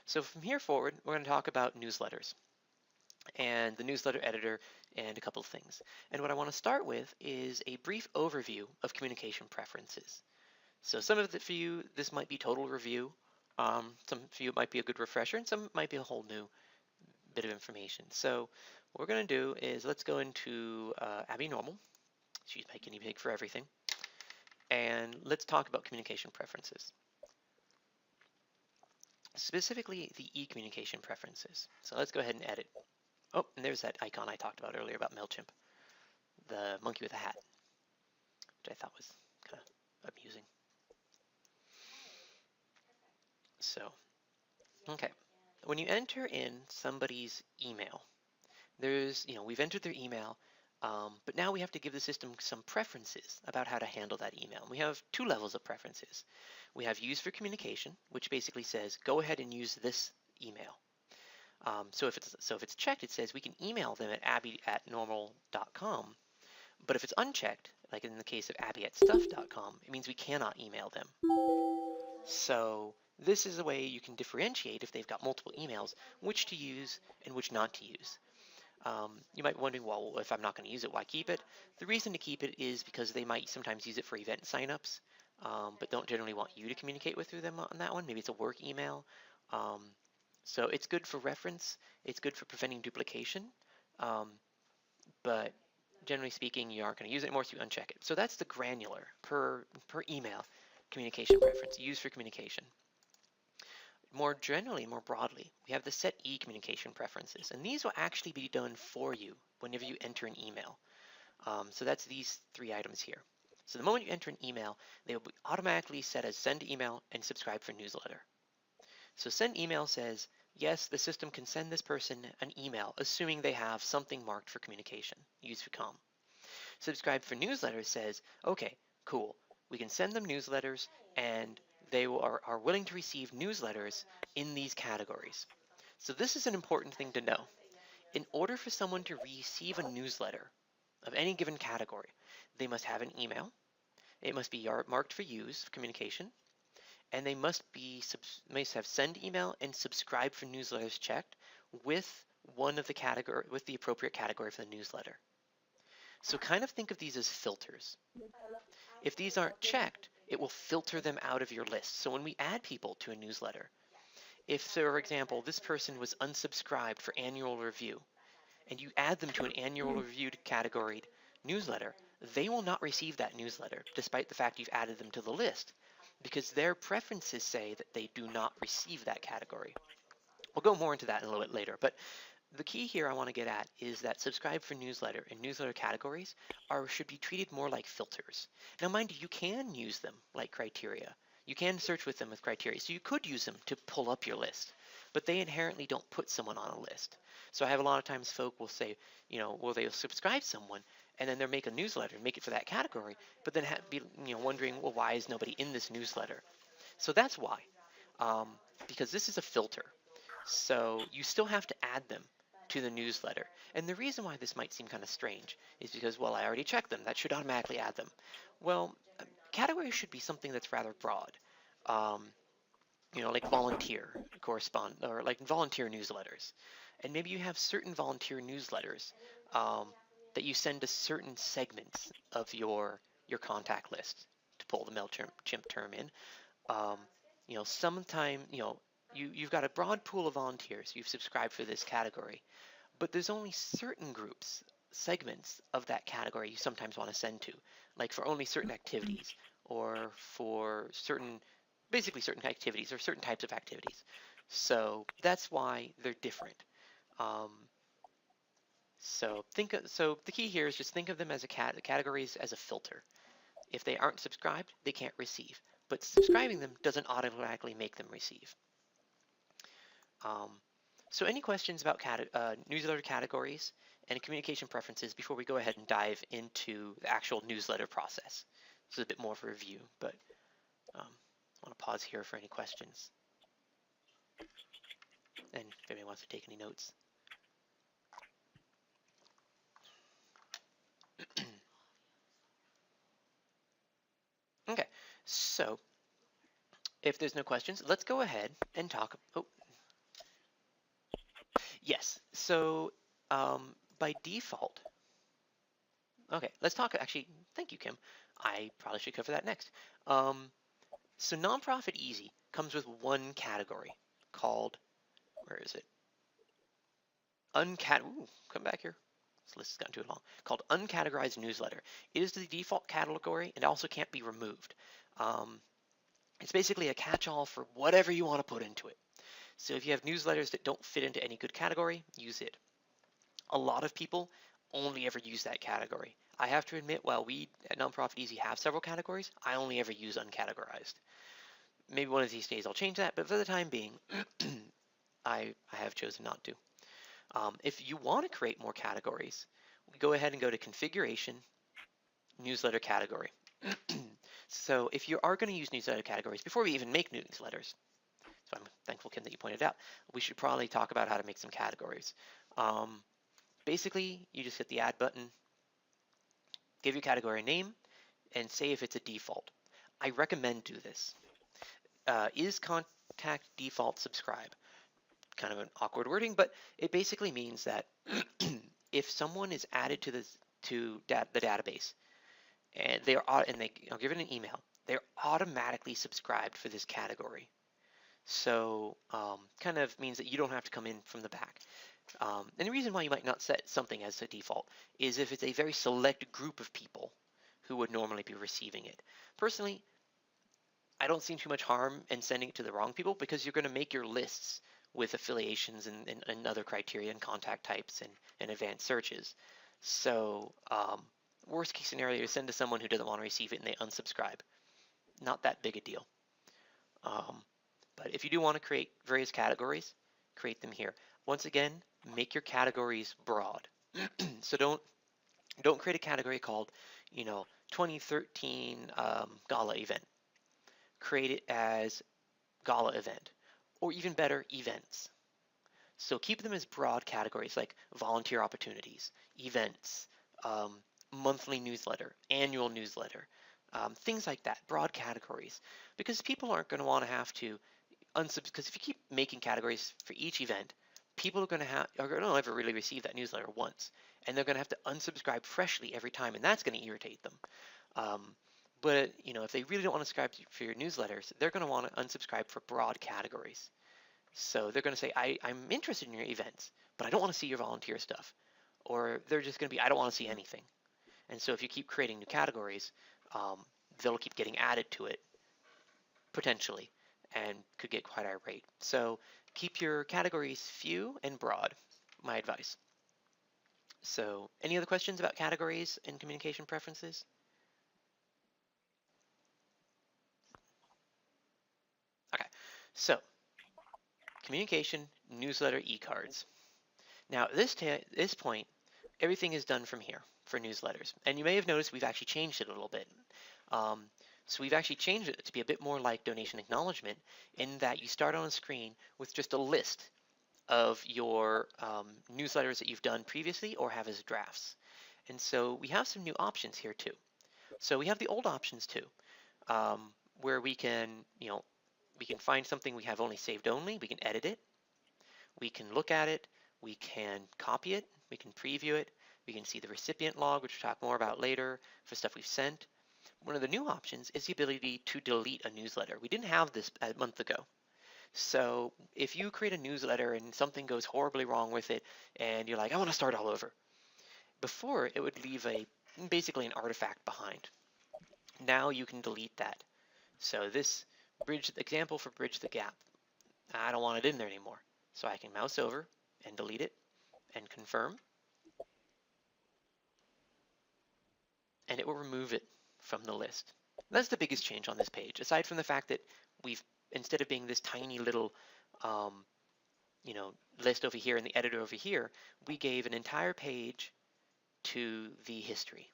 So from here forward, we're going to talk about newsletters and the newsletter editor and a couple of things. And what I want to start with is a brief overview of communication preferences. So some of it for you, this might be total review. Some for you it might be a good refresher, and some might be a whole new bit of information. So what we're going to do is let's go into Abby Normal. She's my guinea pig for everything. And let's talk about communication preferences. Specifically the e-communication preferences. So let's go ahead and edit. Oh, and there's that icon I talked about earlier about MailChimp, the monkey with a hat, which I thought was kind of amusing. So, okay, when you enter in somebody's email, we've entered their email, but now we have to give the system some preferences about how to handle that email. We have two levels of preferences. We have use for communication, which basically says, go ahead and use this email. So if it's checked, it says we can email them at abby@normal.com. But if it's unchecked, like in the case of abby@stuff.com, it means we cannot email them. So this is a way you can differentiate if they've got multiple emails, which to use and which not to use. You might be wondering, well, if I'm not going to use it, why keep it? The reason to keep it is because they might sometimes use it for event signups, but don't generally want you to communicate with through them on that one. Maybe it's a work email. So it's good for reference. It's good for preventing duplication. But generally speaking, you aren't going to use it more, so you uncheck it. So that's the granular per email communication preference used for communication. More generally, more broadly, we have the set e-communication preferences, and these will actually be done for you whenever you enter an email. So that's these three items here. So the moment you enter an email, they will be automatically set as send email and subscribe for newsletter. So send email says, yes, the system can send this person an email, assuming they have something marked for communication, used for comm. Subscribe for newsletters says, okay, cool, we can send them newsletters and they are willing to receive newsletters in these categories. So this is an important thing to know. In order for someone to receive a newsletter of any given category, they must have an email, it must be marked for use, communication, and they must have send email and subscribe for newsletters checked with the appropriate category for the newsletter. So kind of think of these as filters. If these aren't checked, it will filter them out of your list. So when we add people to a newsletter, if, for example, this person was unsubscribed for annual review, and you add them to an annual reviewed categoried newsletter, they will not receive that newsletter, despite the fact you've added them to the list, because their preferences say that they do not receive that category. We'll go more into that in a little bit later, but the key here I want to get at is that subscribe for newsletter and newsletter categories should be treated more like filters. Now mind you, you can use them like criteria. You can search with them with criteria. So you could use them to pull up your list, but they inherently don't put someone on a list. So I have a lot of times folk will say, they'll subscribe someone and then they'll make a newsletter and make it for that category, but then be wondering, well, why is nobody in this newsletter? So that's why, because this is a filter. So you still have to add them to the newsletter. And the reason why this might seem kind of strange is because, well, I already checked them. That should automatically add them. Well, categories should be something that's rather broad. Like volunteer or like volunteer newsletters. And maybe you have certain volunteer newsletters that you send to certain segments of your contact list, to pull the MailChimp term in. You've got a broad pool of volunteers. You've subscribed for this category, but there's only certain groups, segments of that category you sometimes want to send to, like for only certain activities or for basically certain activities or certain types of activities. So that's why they're different. So the key here is just think of them as categories as a filter. If they aren't subscribed, they can't receive, but subscribing them doesn't automatically make them receive. So any questions about newsletter categories and communication preferences before we go ahead and dive into the actual newsletter process? This is a bit more of a review, but I want to pause here for any questions. And if anybody wants to take any notes. Okay, so if there's no questions, let's go ahead and talk. Oh, Yes. So by default, okay, let's talk. Actually, thank you, Kim. I probably should cover that next. So Nonprofit Easy comes with one category called, where is it? Ooh, come back here. This list has gotten too long. Called Uncategorized Newsletter. It is the default category and also can't be removed. Um, it's basically a catch-all for whatever you want to put into it. So if you have newsletters that don't fit into any good category, use it. A lot of people only ever use that category. I have to admit, while we at Nonprofit Easy have several categories, I only ever use uncategorized. Maybe one of these days I'll change that, but for the time being, I have chosen not to. If you want to create more categories, go ahead and go to Configuration, Newsletter Category. So if you are going to use newsletter categories, before we even make newsletters, so I'm thankful, Kim, that you pointed out, we should probably talk about how to make some categories. Basically, you just hit the Add button, give your category a name, and say if it's a default. I recommend do this. Is contact default subscribe? Kind of an awkward wording, but it basically means that if someone is added to the database and they are given an email, they're automatically subscribed for this category. So kind of means that you don't have to come in from the back. And the reason why you might not set something as a default is if it's a very select group of people who would normally be receiving it. Personally, I don't see too much harm in sending it to the wrong people because you're going to make your lists with affiliations and other criteria and contact types and advanced searches. So worst case scenario, you send to someone who doesn't want to receive it and they unsubscribe. Not that big a deal. But if you do want to create various categories, create them here. Once again, make your categories broad. So don't create a category called, 2013 gala event. Create it as gala event, or even better, events. So keep them as broad categories like volunteer opportunities, events, monthly newsletter, annual newsletter, things like that, broad categories, because people aren't going to want to have to because if you keep making categories for each event, people are going to never really receive that newsletter once, and they're going to have to unsubscribe freshly every time, and that's going to irritate them. But if they really don't want to subscribe for your newsletters, they're going to want to unsubscribe for broad categories. So they're going to say, I'm interested in your events, but I don't want to see your volunteer stuff. Or they're just going to be, I don't want to see anything. And so if you keep creating new categories, they'll keep getting added to it, potentially, and could get quite irate. So keep your categories few and broad, my advice. So any other questions about categories and communication preferences? Okay, so communication, newsletter, e-cards. Now at this point, everything is done from here for newsletters. And you may have noticed we've actually changed it a little bit. So we've actually changed it to be a bit more like donation acknowledgement in that you start on a screen with just a list of your newsletters that you've done previously or have as drafts. And so we have some new options here too. So we have the old options too, where we can find something we have only saved only, we can edit it, we can look at it, we can copy it, we can preview it, we can see the recipient log, which we'll talk more about later for stuff we've sent. One of the new options is the ability to delete a newsletter. We didn't have this a month ago. So if you create a newsletter and something goes horribly wrong with it and you're like, I want to start all over. Before, it would leave basically an artifact behind. Now you can delete that. So this example for Bridge the Gap, I don't want it in there anymore. So I can mouse over and delete it and confirm. And it will remove it from the list. That's the biggest change on this page, aside from the fact that we've, instead of being this tiny little list over here and the editor over here, we gave an entire page to the history.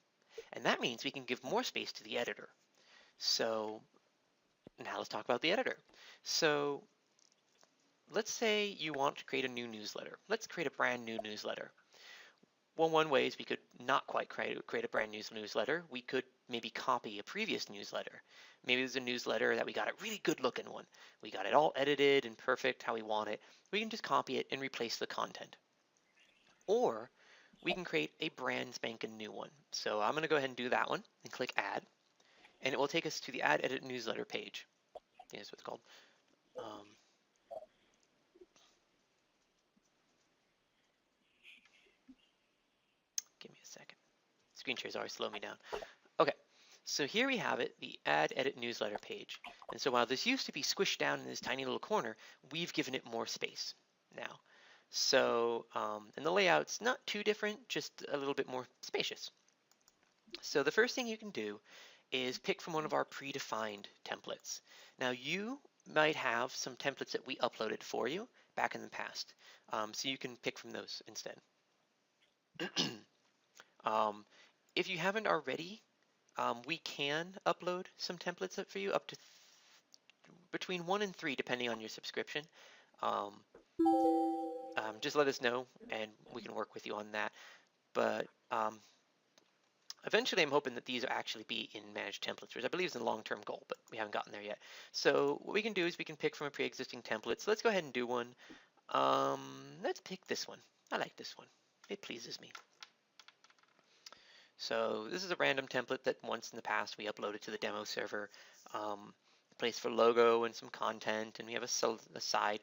And that means we can give more space to the editor. So now let's talk about the editor. So let's say you want to create a new newsletter. Let's create a brand new newsletter. Well, one way is we could not quite create a brand new newsletter. We could maybe copy a previous newsletter. Maybe there's a newsletter that we got a really good looking one. We got it all edited and perfect how we want it. We can just copy it and replace the content. or we can create a brand spanking new one. So I'm going to go ahead and do that one and click add, and it will take us to the add edit newsletter page. That's what it's called. Give me a second. Screen shares always slow me down. Okay, so here we have it, the add edit newsletter page. And so while this used to be squished down in this tiny little corner, we've given it more space now. So, and the layout's not too different, just a little bit more spacious. So the first thing you can do is pick from one of our predefined templates. Now you might have some templates that we uploaded for you back in the past, so you can pick from those instead. If you haven't already, we can upload some templates for you up to between 1 and 3 depending on your subscription. Just let us know and we can work with you on that. But eventually I'm hoping that these will actually be in managed templates, which I believe is a long-term goal, but we haven't gotten there yet. So what we can do is we can pick from a pre-existing template. So let's go ahead and do one. Let's pick this one. I like this one. It pleases me. So this is a random template that once in the past we uploaded to the demo server. A place for logo and some content, and we have a side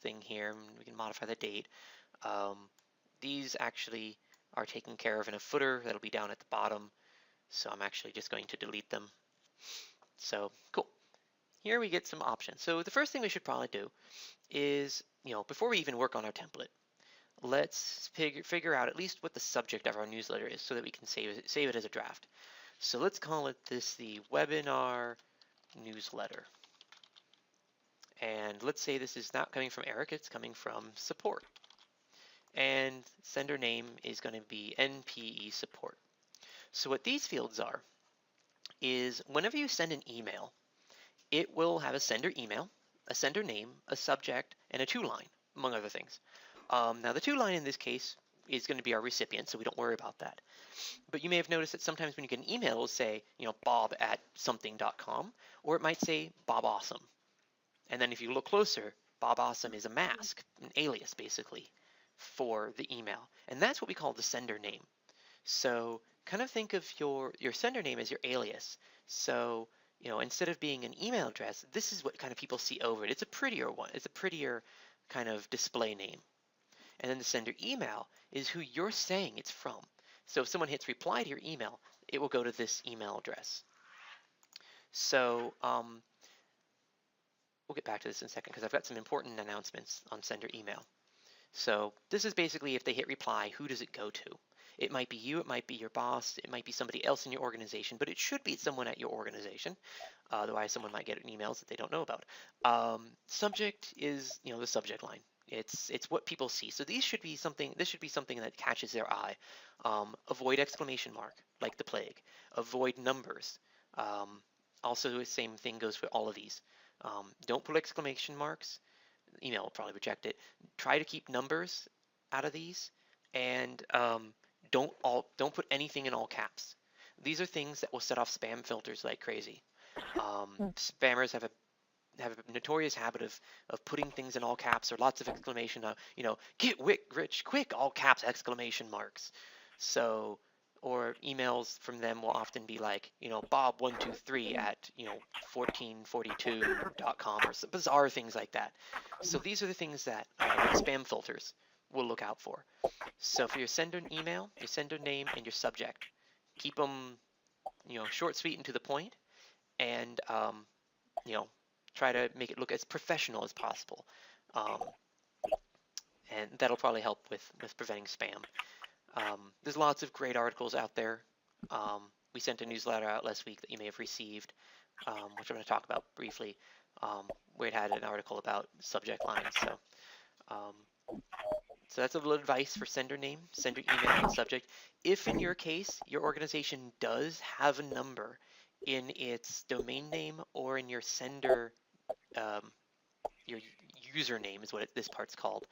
thing here, and we can modify the date. These actually are taken care of in a footer that'll be down at the bottom, so I'm actually just going to delete them. So cool. Here we get some options. So the first thing we should probably do is, before we even work on our template, let's figure out at least what the subject of our newsletter is so that we can save it as a draft. So let's call it the webinar newsletter. And let's say this is not coming from Eric, it's coming from support. And sender name is going to be NPE support. So what these fields are is whenever you send an email, it will have a sender email, a sender name, a subject, and a to-line, among other things. Now the to-line in this case is going to be our recipient, so we don't worry about that. But you may have noticed that sometimes when you get an email, it'll say, bob@something.com, or it might say Bob Awesome. And then if you look closer, Bob Awesome is a mask, an alias basically, for the email. And that's what we call the sender name. So kind of think of your sender name as your alias. So, instead of being an email address, this is what kind of people see over it. It's a prettier one. It's a prettier kind of display name. And then the sender email is who you're saying it's from. So if someone hits reply to your email, it will go to this email address. So we'll get back to this in a second because I've got some important announcements on sender email. So this is basically if they hit reply, who does it go to? It might be you, it might be your boss, it might be somebody else in your organization, but it should be someone at your organization. Otherwise, someone might get emails that they don't know about. Subject is, the subject line. It's what people see. So this should be something that catches their eye. Avoid exclamation mark, like the plague. Avoid numbers. Also, the same thing goes for all of these. Don't put exclamation marks. Email will probably reject it. Try to keep numbers out of these, and don't put anything in all caps. These are things that will set off spam filters like crazy. Spammers have a notorious habit of putting things in all caps or lots of exclamation, get rich quick, all caps, exclamation marks. So, or emails from them will often be like, bob123 at, 1442.com or some bizarre things like that. So these are the things that spam filters will look out for. So for your sender email, your sender name, and your subject, keep them, short, sweet, and to the point, and, try to make it look as professional as possible. And that'll probably help with preventing spam. There's lots of great articles out there. We sent a newsletter out last week that you may have received, which I'm going to talk about briefly, where it had an article about subject lines. So that's a little advice for sender name, sender email, and subject. If in your case, your organization does have a number in its domain name or in your sender, your username is what this part's called,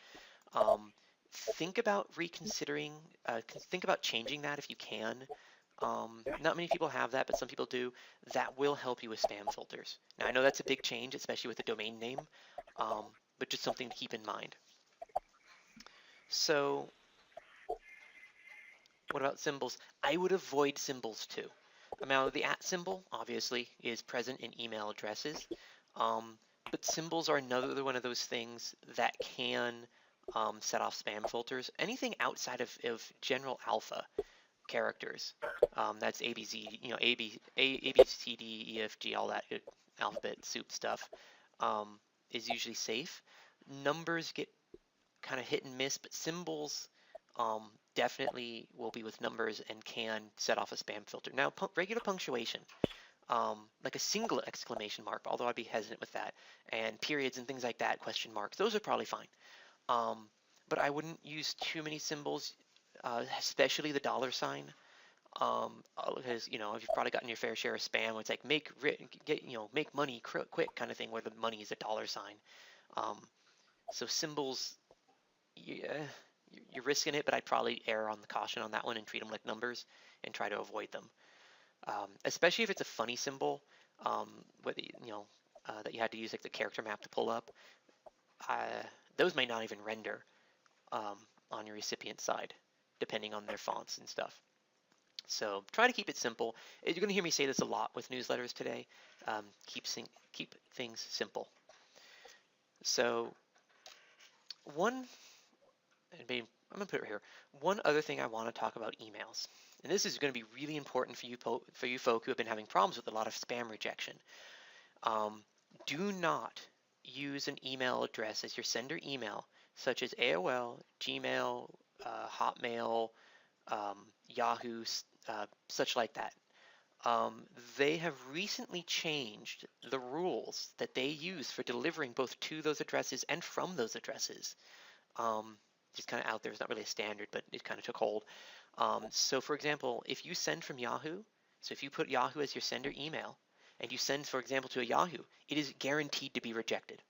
think about reconsidering, think about changing that if you can. Not many people have that, but some people do. That will help you with spam filters. Now, I know that's a big change, especially with the domain name, but just something to keep in mind. So What about symbols? I would avoid symbols too. Now, the @ symbol obviously is present in email addresses, but symbols are another one of those things that can set off spam filters. Anything outside of general alpha characters, that's ABZ, A, B, C, D, E, F, G, all that alphabet soup stuff, is usually safe. Numbers get kind of hit and miss, but symbols definitely will be with numbers and can set off a spam filter. Now, regular punctuation, like a single exclamation mark, although I'd be hesitant with that, and periods and things like that, question marks, those are probably fine. But I wouldn't use too many symbols, especially the $sign, because you've probably gotten your fair share of spam where it's like make money quick kind of thing, where the money is a $sign. So symbols, yeah, you're risking it, but I'd probably err on the caution on that one and treat them like numbers and try to avoid them. Especially if it's a funny symbol, that you had to use like the character map to pull up. Those may not even render on your recipient side, depending on their fonts and stuff. So try to keep it simple. You're going to hear me say this a lot with newsletters today. Keep things simple. So I'm going to put it here. One other thing I want to talk about emails, and this is going to be really important for you folk who have been having problems with a lot of spam rejection. Do not use an email address as your sender email, such as AOL, Gmail, Hotmail, Yahoo, such like that. They have recently changed the rules that they use for delivering both to those addresses and from those addresses. Just kind of out there. It's not really a standard, but it kind of took hold. So for example, if you send from Yahoo, so if you put Yahoo as your sender email, and you send, for example, to a Yahoo, it is guaranteed to be rejected.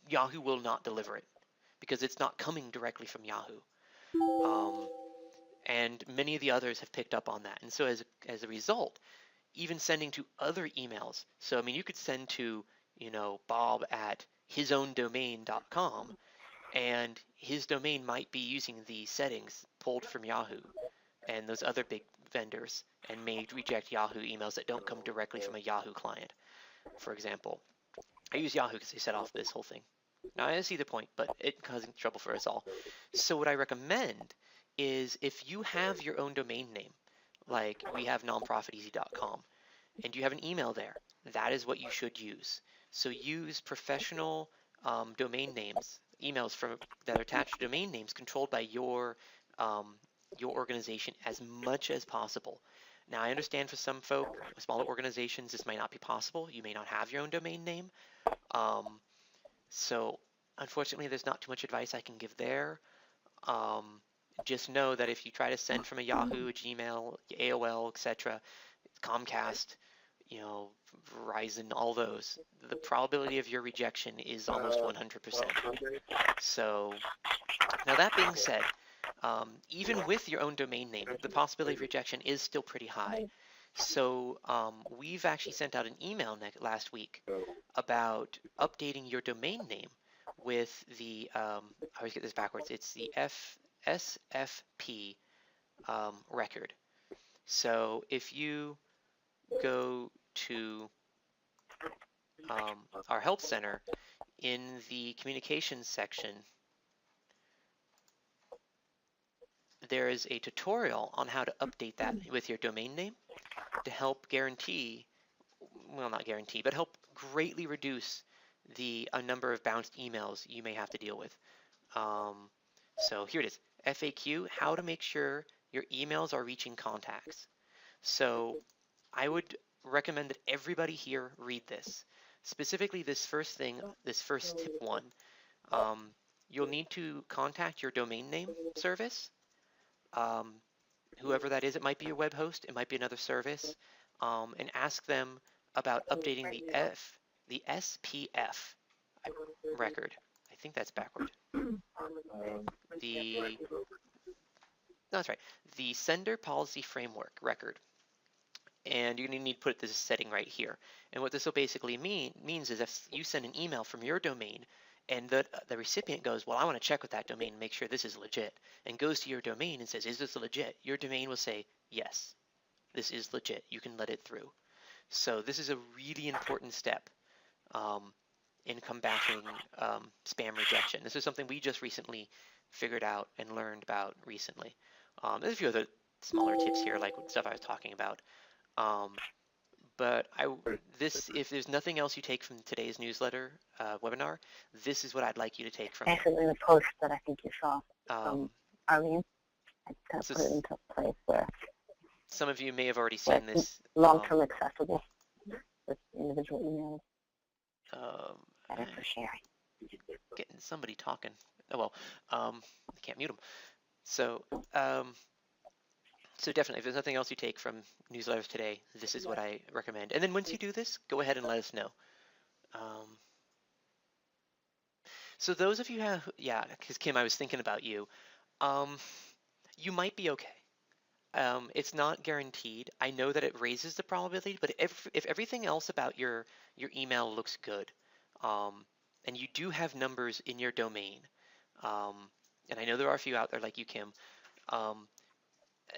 Yahoo will not deliver it because it's not coming directly from Yahoo. And many of the others have picked up on that. And so as a result, even sending to other emails, so I mean, you could send to, Bob at hisowndomain.com, and his domain might be using the settings pulled from Yahoo and those other big vendors, and may reject Yahoo emails that don't come directly from a Yahoo client, for example. I use Yahoo because they set off this whole thing. Now, I see the point, but it causing trouble for us all. So what I recommend is if you have your own domain name, like we have nonprofiteasy.com, and you have an email there, that is what you should use. So use professional domain names, emails that are attached to domain names controlled by your organization as much as possible. Now, I understand for some folk, smaller organizations, this might not be possible. You may not have your own domain name. So unfortunately, there's not too much advice I can give there. Just know that if you try to send from a Yahoo, a Gmail, AOL, etc., Comcast, Verizon, all those, the probability of your rejection is almost 100%. So now that being said, even with your own domain name, the possibility of rejection is still pretty high. So we've actually sent out an email last week about updating your domain name with the, I always get this backwards, it's the SFP record. So if you go to our help center, in the communications section, there is a tutorial on how to update that with your domain name to help guarantee, well, not guarantee, but help greatly reduce the number of bounced emails you may have to deal with. So here it is, FAQ, how to make sure your emails are reaching contacts. So I would recommend that everybody here read this. Specifically this first thing, this first tip 1, you'll need to contact your domain name service, whoever that is. It might be a web host, it might be another service, and ask them about updating the SPF record. I think that's backward. No, that's right. The Sender Policy Framework record. And you're going to need to put this setting right here. And what this will basically means is if you send an email from your domain and the recipient goes, well, I want to check with that domain and make sure this is legit, and goes to your domain and says, is this legit? Your domain will say, yes, this is legit. You can let it through. So this is a really important step in combating spam rejection. This is something we just recently figured out and learned about recently. There's a few other smaller tips here, like stuff I was talking about. But if there's nothing else you take from today's newsletter webinar, this is what I'd like you to take from it. Actually, in the post that I think you saw from Arlene, I kind of So put it into place where some of you may have already seen this. Long-term accessible with individual emails. Better for sharing. Getting somebody talking. Oh well, I can't mute them. So definitely, if there's nothing else you take from newsletters today, this is what I recommend. And then once you do this, go ahead and let us know. So those of you who yeah, because Kim, I was thinking about you. You might be okay. It's not guaranteed. I know that it raises the probability, but if everything else about your email looks good, and you do have numbers in your domain, and I know there are a few out there like you, Kim,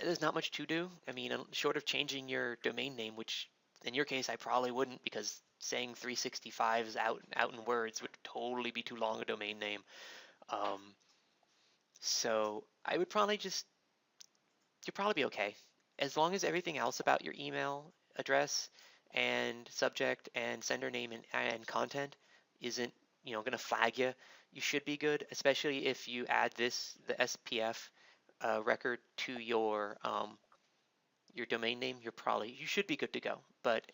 there's not much to do. I mean, short of changing your domain name, which in your case I probably wouldn't, because saying 365 is out in words would totally be too long a domain name. So I would probably you'll probably be okay. As long as everything else about your email address and subject and sender name and content isn't, going to flag you, you should be good, especially if you add the SPF record to your domain name. You should be good to go. But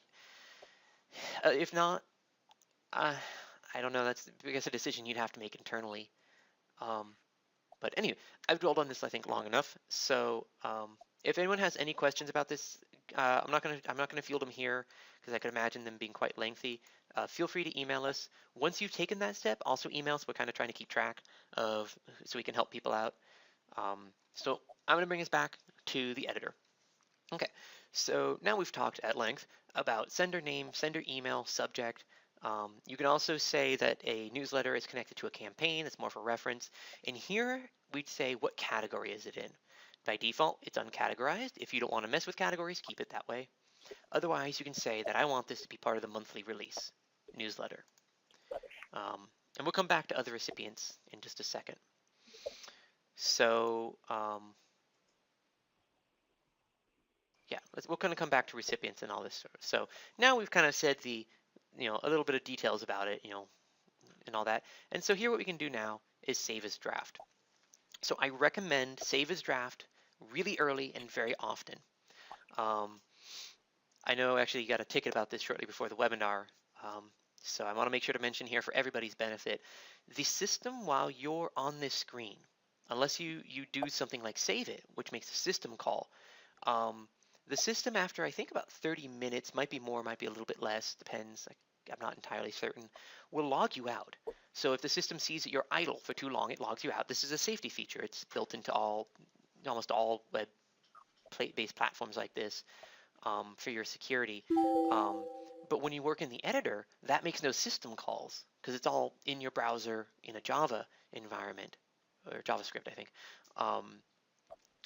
if not, I don't know. That's, I guess, a decision you'd have to make internally. But anyway, I've dwelled on this, I think, long enough. So if anyone has any questions about this, I'm not gonna field them here because I could imagine them being quite lengthy. Feel free to email us. Once you've taken that step, also email us. We're kind of trying to keep track of, so we can help people out. So I'm gonna bring us back to the editor. Okay, so now we've talked at length about sender name, sender email, subject. You can also say that a newsletter is connected to a campaign. That's more for reference. And here we'd say, what category is it in? By default, it's uncategorized. If you don't want to mess with categories, keep it that way. Otherwise, you can say that I want this to be part of the monthly release newsletter. And we'll come back to other recipients in just a second. So yeah, we'll kind of come back to recipients and all this sort of. So now we've kind of said a little bit of details about it, and all that. And so here what we can do now is save as draft. So I recommend save as draft really early and very often. I know actually you got a ticket about this shortly before the webinar. So I want to make sure to mention here for everybody's benefit, the system while you're on this screen, unless you do something like save it, which makes a system call, the system after I think about 30 minutes, might be more, might be a little bit less, depends, I'm not entirely certain, will log you out. So if the system sees that you're idle for too long, it logs you out. This is a safety feature. It's built into almost all web-based platforms like this for your security. But when you work in the editor, that makes no system calls because it's all in your browser in a Java environment, or JavaScript, I think.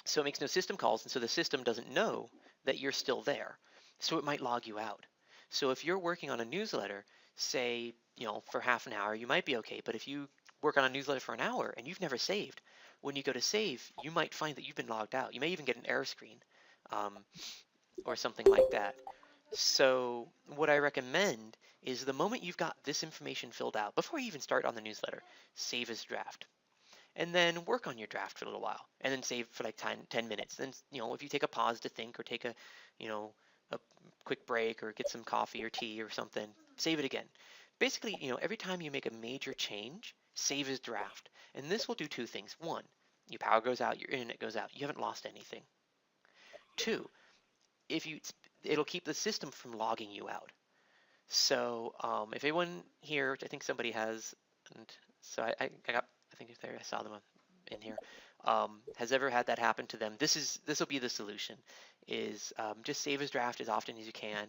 So it makes no system calls, and so the system doesn't know that you're still there. So it might log you out. So if you're working on a newsletter, say, for half an hour, you might be okay. But if you work on a newsletter for an hour and you've never saved, when you go to save, you might find that you've been logged out. You may even get an error screen or something like that. So what I recommend is the moment you've got this information filled out, before you even start on the newsletter, save as draft. And then work on your draft for a little while, and then save for like 10 minutes. Then, if you take a pause to think, or take a quick break, or get some coffee or tea or something, save it again. Basically, every time you make a major change, save as draft. And this will do two things. One, your power goes out, your internet goes out. You haven't lost anything. Two, it'll keep the system from logging you out. So if anyone here, which I think somebody has, and so I think if I saw them in here, has ever had that happen to them, this will be the solution, is just save as draft as often as you can.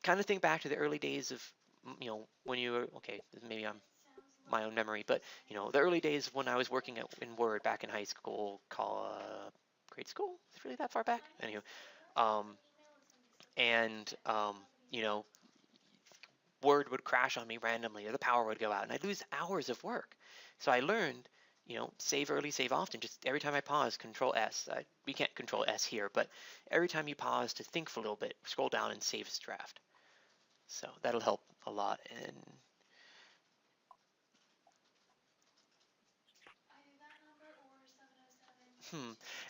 Kind of think back to the early days of, when you were, okay, maybe I'm my own memory, but you know, the early days when I was working in Word back in high school, grade school, is it really that far back? Anyway, and you know, Word would crash on me randomly, or the power would go out, and I'd lose hours of work. So I learned, you know, save early, save often. Just every time I pause, Control S. We can't Control S here, but every time you pause to think for a little bit, scroll down and save as draft. So that'll help a lot.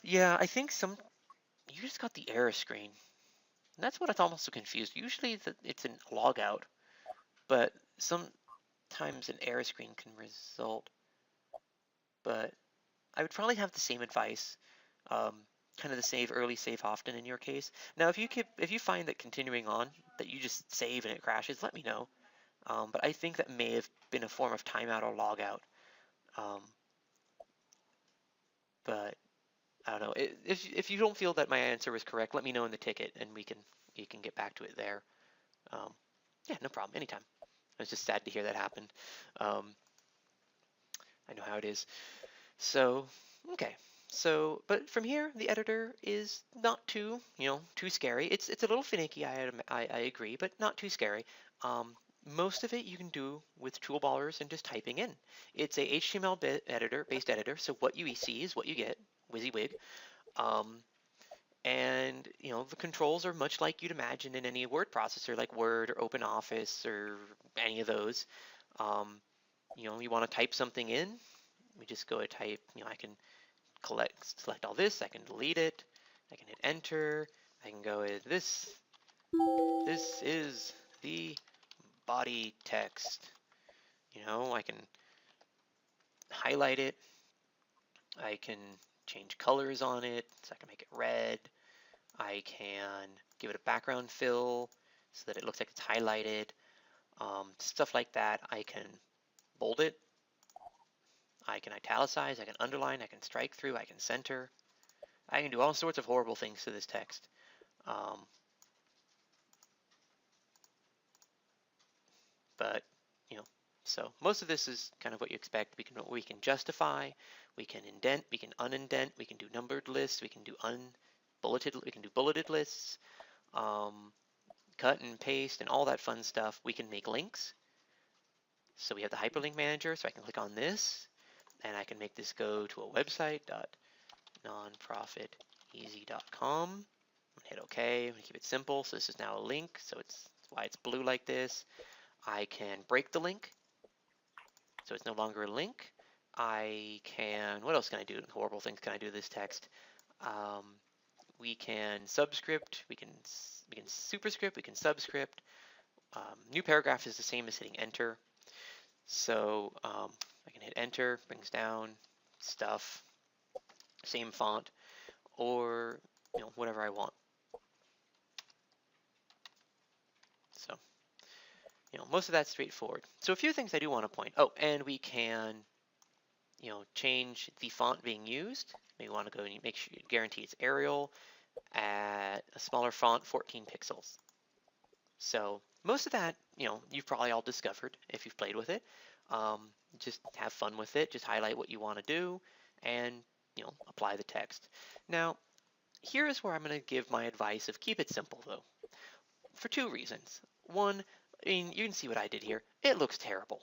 Yeah, I think you just got the error screen. And that's what it's almost so confused. Usually it's a log out, but sometimes an error screen can result. But I would probably have the same advice, kind of the save early, save often in your case. Now, if you find that continuing on, that you just save and it crashes, let me know. But I think that may have been a form of timeout or logout. But I don't know. If you don't feel that my answer was correct, let me know in the ticket, and you can get back to it there. Yeah, no problem. Anytime. I was just sad to hear that happen. I know how it is. So, okay. So, but from here, the editor is not too, too scary. It's a little finicky, I agree, but not too scary. Most of it you can do with toolbars and just typing in. It's a HTML based editor, so what you see is what you get, WYSIWYG. And the controls are much like you'd imagine in any word processor like Word or OpenOffice or any of those. You want to type something in, we just go to type, I can select all this, I can delete it, I can hit enter, I can go with this is the body text, I can highlight it, I can change colors on it, so I can make it red, I can give it a background fill so that it looks like it's highlighted, stuff like that. I can bold it, I can italicize, I can underline, I can strike through, I can center. I can do all sorts of horrible things to this text. But, so most of this is kind of what you expect. We can justify, we can indent, we can unindent, we can do numbered lists, we can do bulleted lists, cut and paste and all that fun stuff. We can make links. So we have the hyperlink manager, so I can click on this and I can make this go to a website, nonprofiteasy.com. Hit OK. I'm going to keep it simple. So this is now a link. So that's why it's blue like this. I can break the link. So it's no longer a link. What else can I do? Horrible things can I do to this text? We can subscript. We can superscript. We can subscript. New paragraph is the same as hitting enter. So I can hit enter, brings down stuff, same font, or whatever I want. So most of that's straightforward. So a few things I do want to point. Oh, and we can change the font being used. We want to go and make sure you guarantee it's Arial at a smaller font, 14 pixels. So most of that you've probably all discovered if you've played with it. Just have fun with it. Just highlight what you want to do and apply the text. Now, here is where I'm going to give my advice of keep it simple though, for two reasons. One, you can see what I did here. It looks terrible.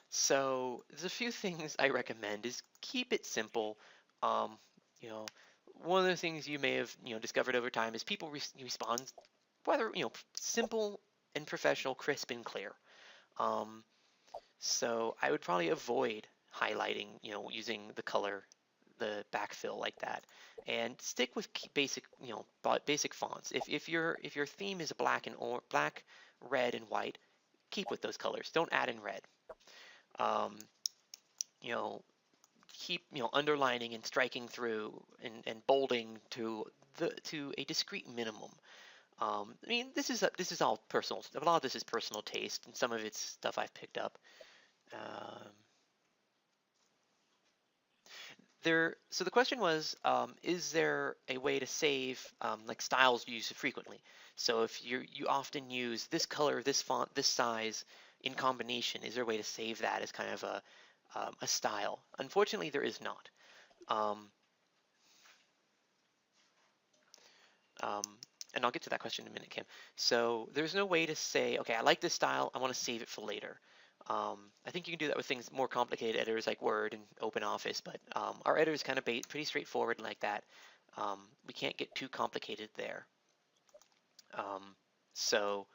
So there's a few things I recommend is keep it simple. One of the things you may have discovered over time is people respond whether simple and professional, crisp and clear. So I would probably avoid highlighting, using the color, the backfill like that, and stick with basic, basic fonts. If your theme is black, red, and white, keep with those colors. Don't add in red. Keep underlining and striking through and bolding to a discrete minimum. I mean, this is all personal. A lot of this is personal taste, and some of it's stuff I've picked up. So the question was, is there a way to save like styles used frequently? So if you often use this color, this font, this size in combination, is there a way to save that as kind of a style? Unfortunately, there is not. And I'll get to that question in a minute, Kim. So there's no way to say, okay, I like this style, I want to save it for later. I think you can do that with things more complicated editors like Word and OpenOffice, but our editor is kind of pretty straightforward like that. We can't get too complicated there. So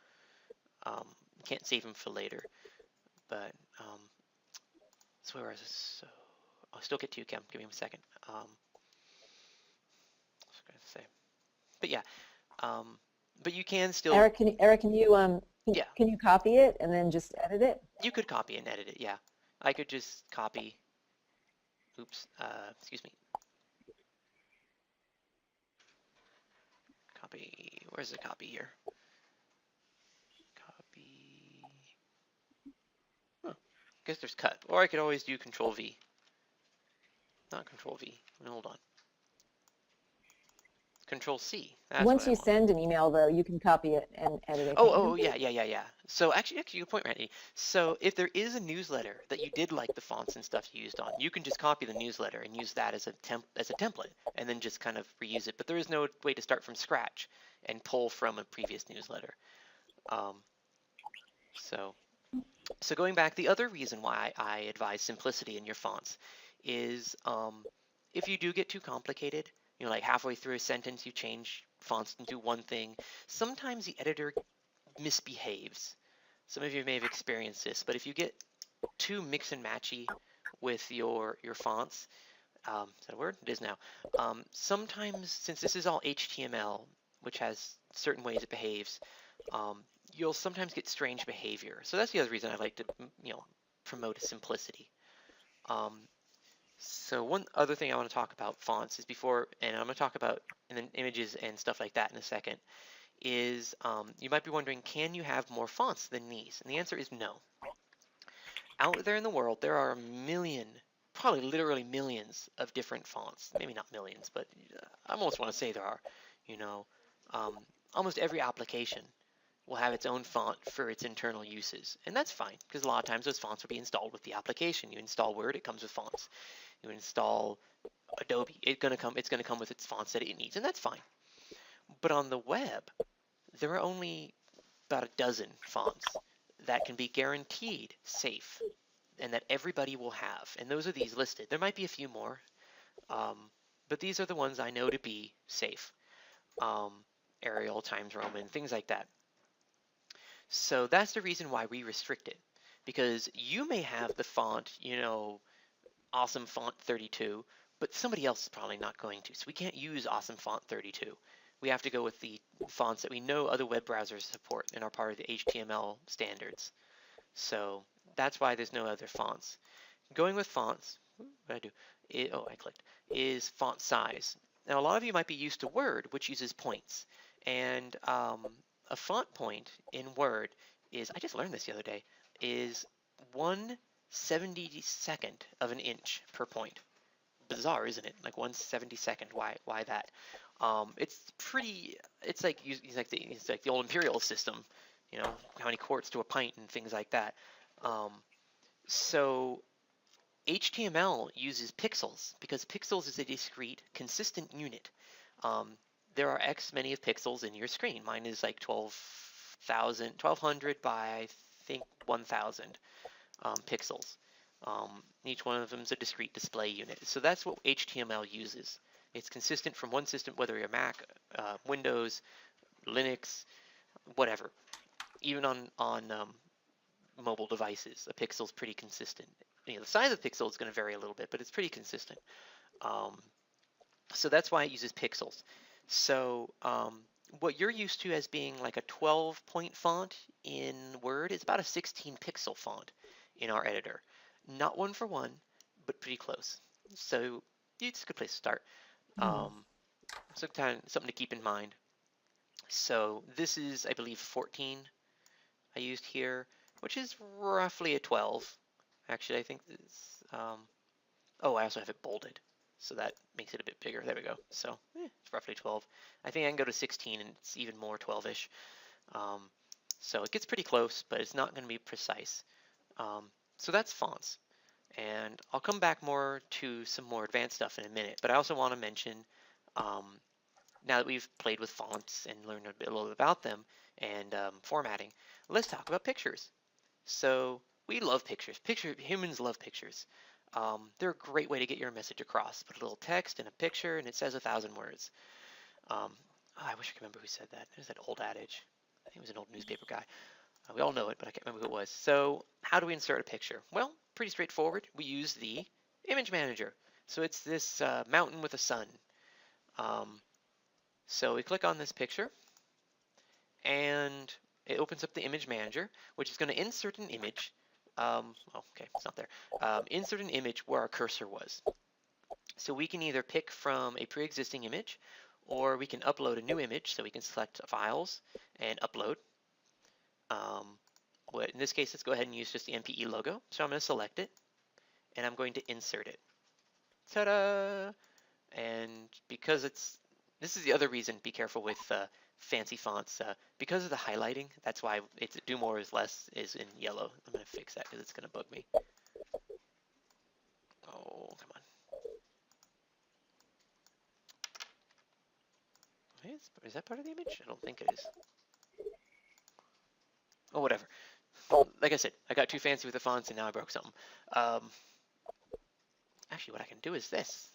can't save them for later. But so where is this? So I'll still get to you, Kim. Give me a second. I was going to say, but yeah. But you can still. Eric, can you copy it and then just edit it? You could copy and edit it. Yeah, I could just copy. Oops. Excuse me. Copy. Where's the copy here? Copy. Huh. I guess there's cut. Or I could always do Control V. Not Control V. Hold on. Control C. Once you send an email, though, you can copy it and edit it. Oh, yeah. So actually, good point, Randy. So if there is a newsletter that you did like the fonts and stuff you used on, you can just copy the newsletter and use that as a template, and then just kind of reuse it. But there is no way to start from scratch and pull from a previous newsletter. So going back, the other reason why I advise simplicity in your fonts is if you do get too complicated, you know, like halfway through a sentence, you change fonts and do one thing. Sometimes the editor misbehaves. Some of you may have experienced this, but if you get too mix and matchy with your fonts, is that a word? It is now. Sometimes, since this is all HTML, which has certain ways it behaves, you'll sometimes get strange behavior. So that's the other reason I like to, you know, promote simplicity. So one other thing I want to talk about fonts is and I'm going to talk about images and stuff like that in a second, is you might be wondering, can you have more fonts than these? And the answer is no. Out there in the world, there are a million, probably literally millions of different fonts. Maybe not millions, but I almost want to say there are. You know, almost every application will have its own font for its internal uses. And that's fine, because a lot of times those fonts will be installed with the application. You install Word, it comes with fonts. You install Adobe, it's going to come with its fonts that it needs, and that's fine. But on the web, there are only about a dozen fonts that can be guaranteed safe and that everybody will have. And those are these listed. There might be a few more, but these are the ones I know to be safe. Arial, Times Roman, things like that. So that's the reason why we restrict it, because you may have the font, you know, Awesome Font 32, but somebody else is probably not going to. So we can't use Awesome Font 32. We have to go with the fonts that we know other web browsers support and are part of the HTML standards. So that's why there's no other fonts. Going with fonts, what did I do? I clicked, is font size. Now a lot of you might be used to Word, which uses points. And a font point in Word is, I just learned this the other day, is 1/72 of an inch per point. Bizarre, isn't it? Like 1/72. Why that? It's like the old imperial system, you know, how many quarts to a pint and things like that. So HTML uses pixels because pixels is a discrete, consistent unit. There are X many of pixels in your screen. Mine is like 1200 by I think 1000 pixels. Each one of them is a discrete display unit. So that's what HTML uses. It's consistent from one system, whether you're Mac, Windows, Linux, whatever. Even on mobile devices, a pixel is pretty consistent. You know, the size of the pixel is going to vary a little bit, but it's pretty consistent. So that's why it uses pixels. So what you're used to as being like a 12-point font in Word is about a 16-pixel font in our editor. Not one for one, but pretty close. So it's a good place to start. So something to keep in mind. So this is, I believe, 14 I used here, which is roughly a 12. Actually, I think this, oh, I also have it bolded, so that makes it a bit bigger. There we go. So it's roughly 12. I think I can go to 16 and it's even more 12-ish. So it gets pretty close, but it's not going to be precise. So that's fonts. And I'll come back more to some more advanced stuff in a minute, but I also want to mention, now that we've played with fonts and learned a little bit about them and formatting, let's talk about pictures. So we love pictures. Humans love pictures. They're a great way to get your message across. Put a little text and a picture, and it says 1,000 words. I wish I could remember who said that. There's that old adage. I think it was an old newspaper guy. We all know it, but I can't remember who it was. So how do we insert a picture? Well, pretty straightforward. We use the image manager. So it's this mountain with a sun. So we click on this picture, and it opens up the image manager, which is going to insert an image. Okay, it's not there. Insert an image where our cursor was. So we can either pick from a pre-existing image, or we can upload a new image. So we can select files and upload. In this case, let's go ahead and use just the MPE logo. So I'm going to select it, and I'm going to insert it. Ta-da! And because this is the other reason, be careful with fancy fonts. Because of the highlighting, that's why it's do more is less is in yellow. I'm going to fix that because it's going to bug me. Oh, come on. Is that part of the image? I don't think it is. Oh, whatever. Like I said, I got too fancy with the fonts and now I broke something. Actually, what I can do is this.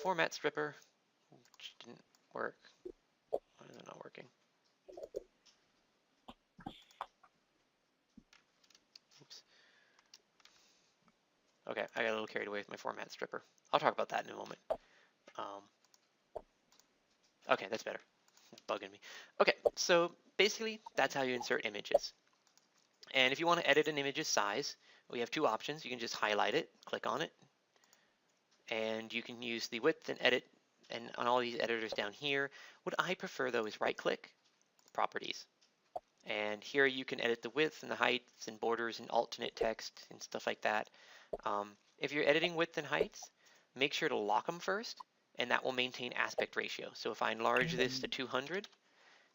Format stripper, which didn't work. Why is it not working? Oops. Okay, I got a little carried away with my format stripper. I'll talk about that in a moment. Okay, that's better. It's bugging me. Okay, so basically that's how you insert images. And if you want to edit an image's size, we have two options. You can just highlight it, click on it, and you can use the width and edit and on all these editors down here. What I prefer though is right click, properties. And here you can edit the width and the heights and borders and alternate text and stuff like that. If you're editing width and heights, make sure to lock them first, and that will maintain aspect ratio. So if I enlarge this to 200,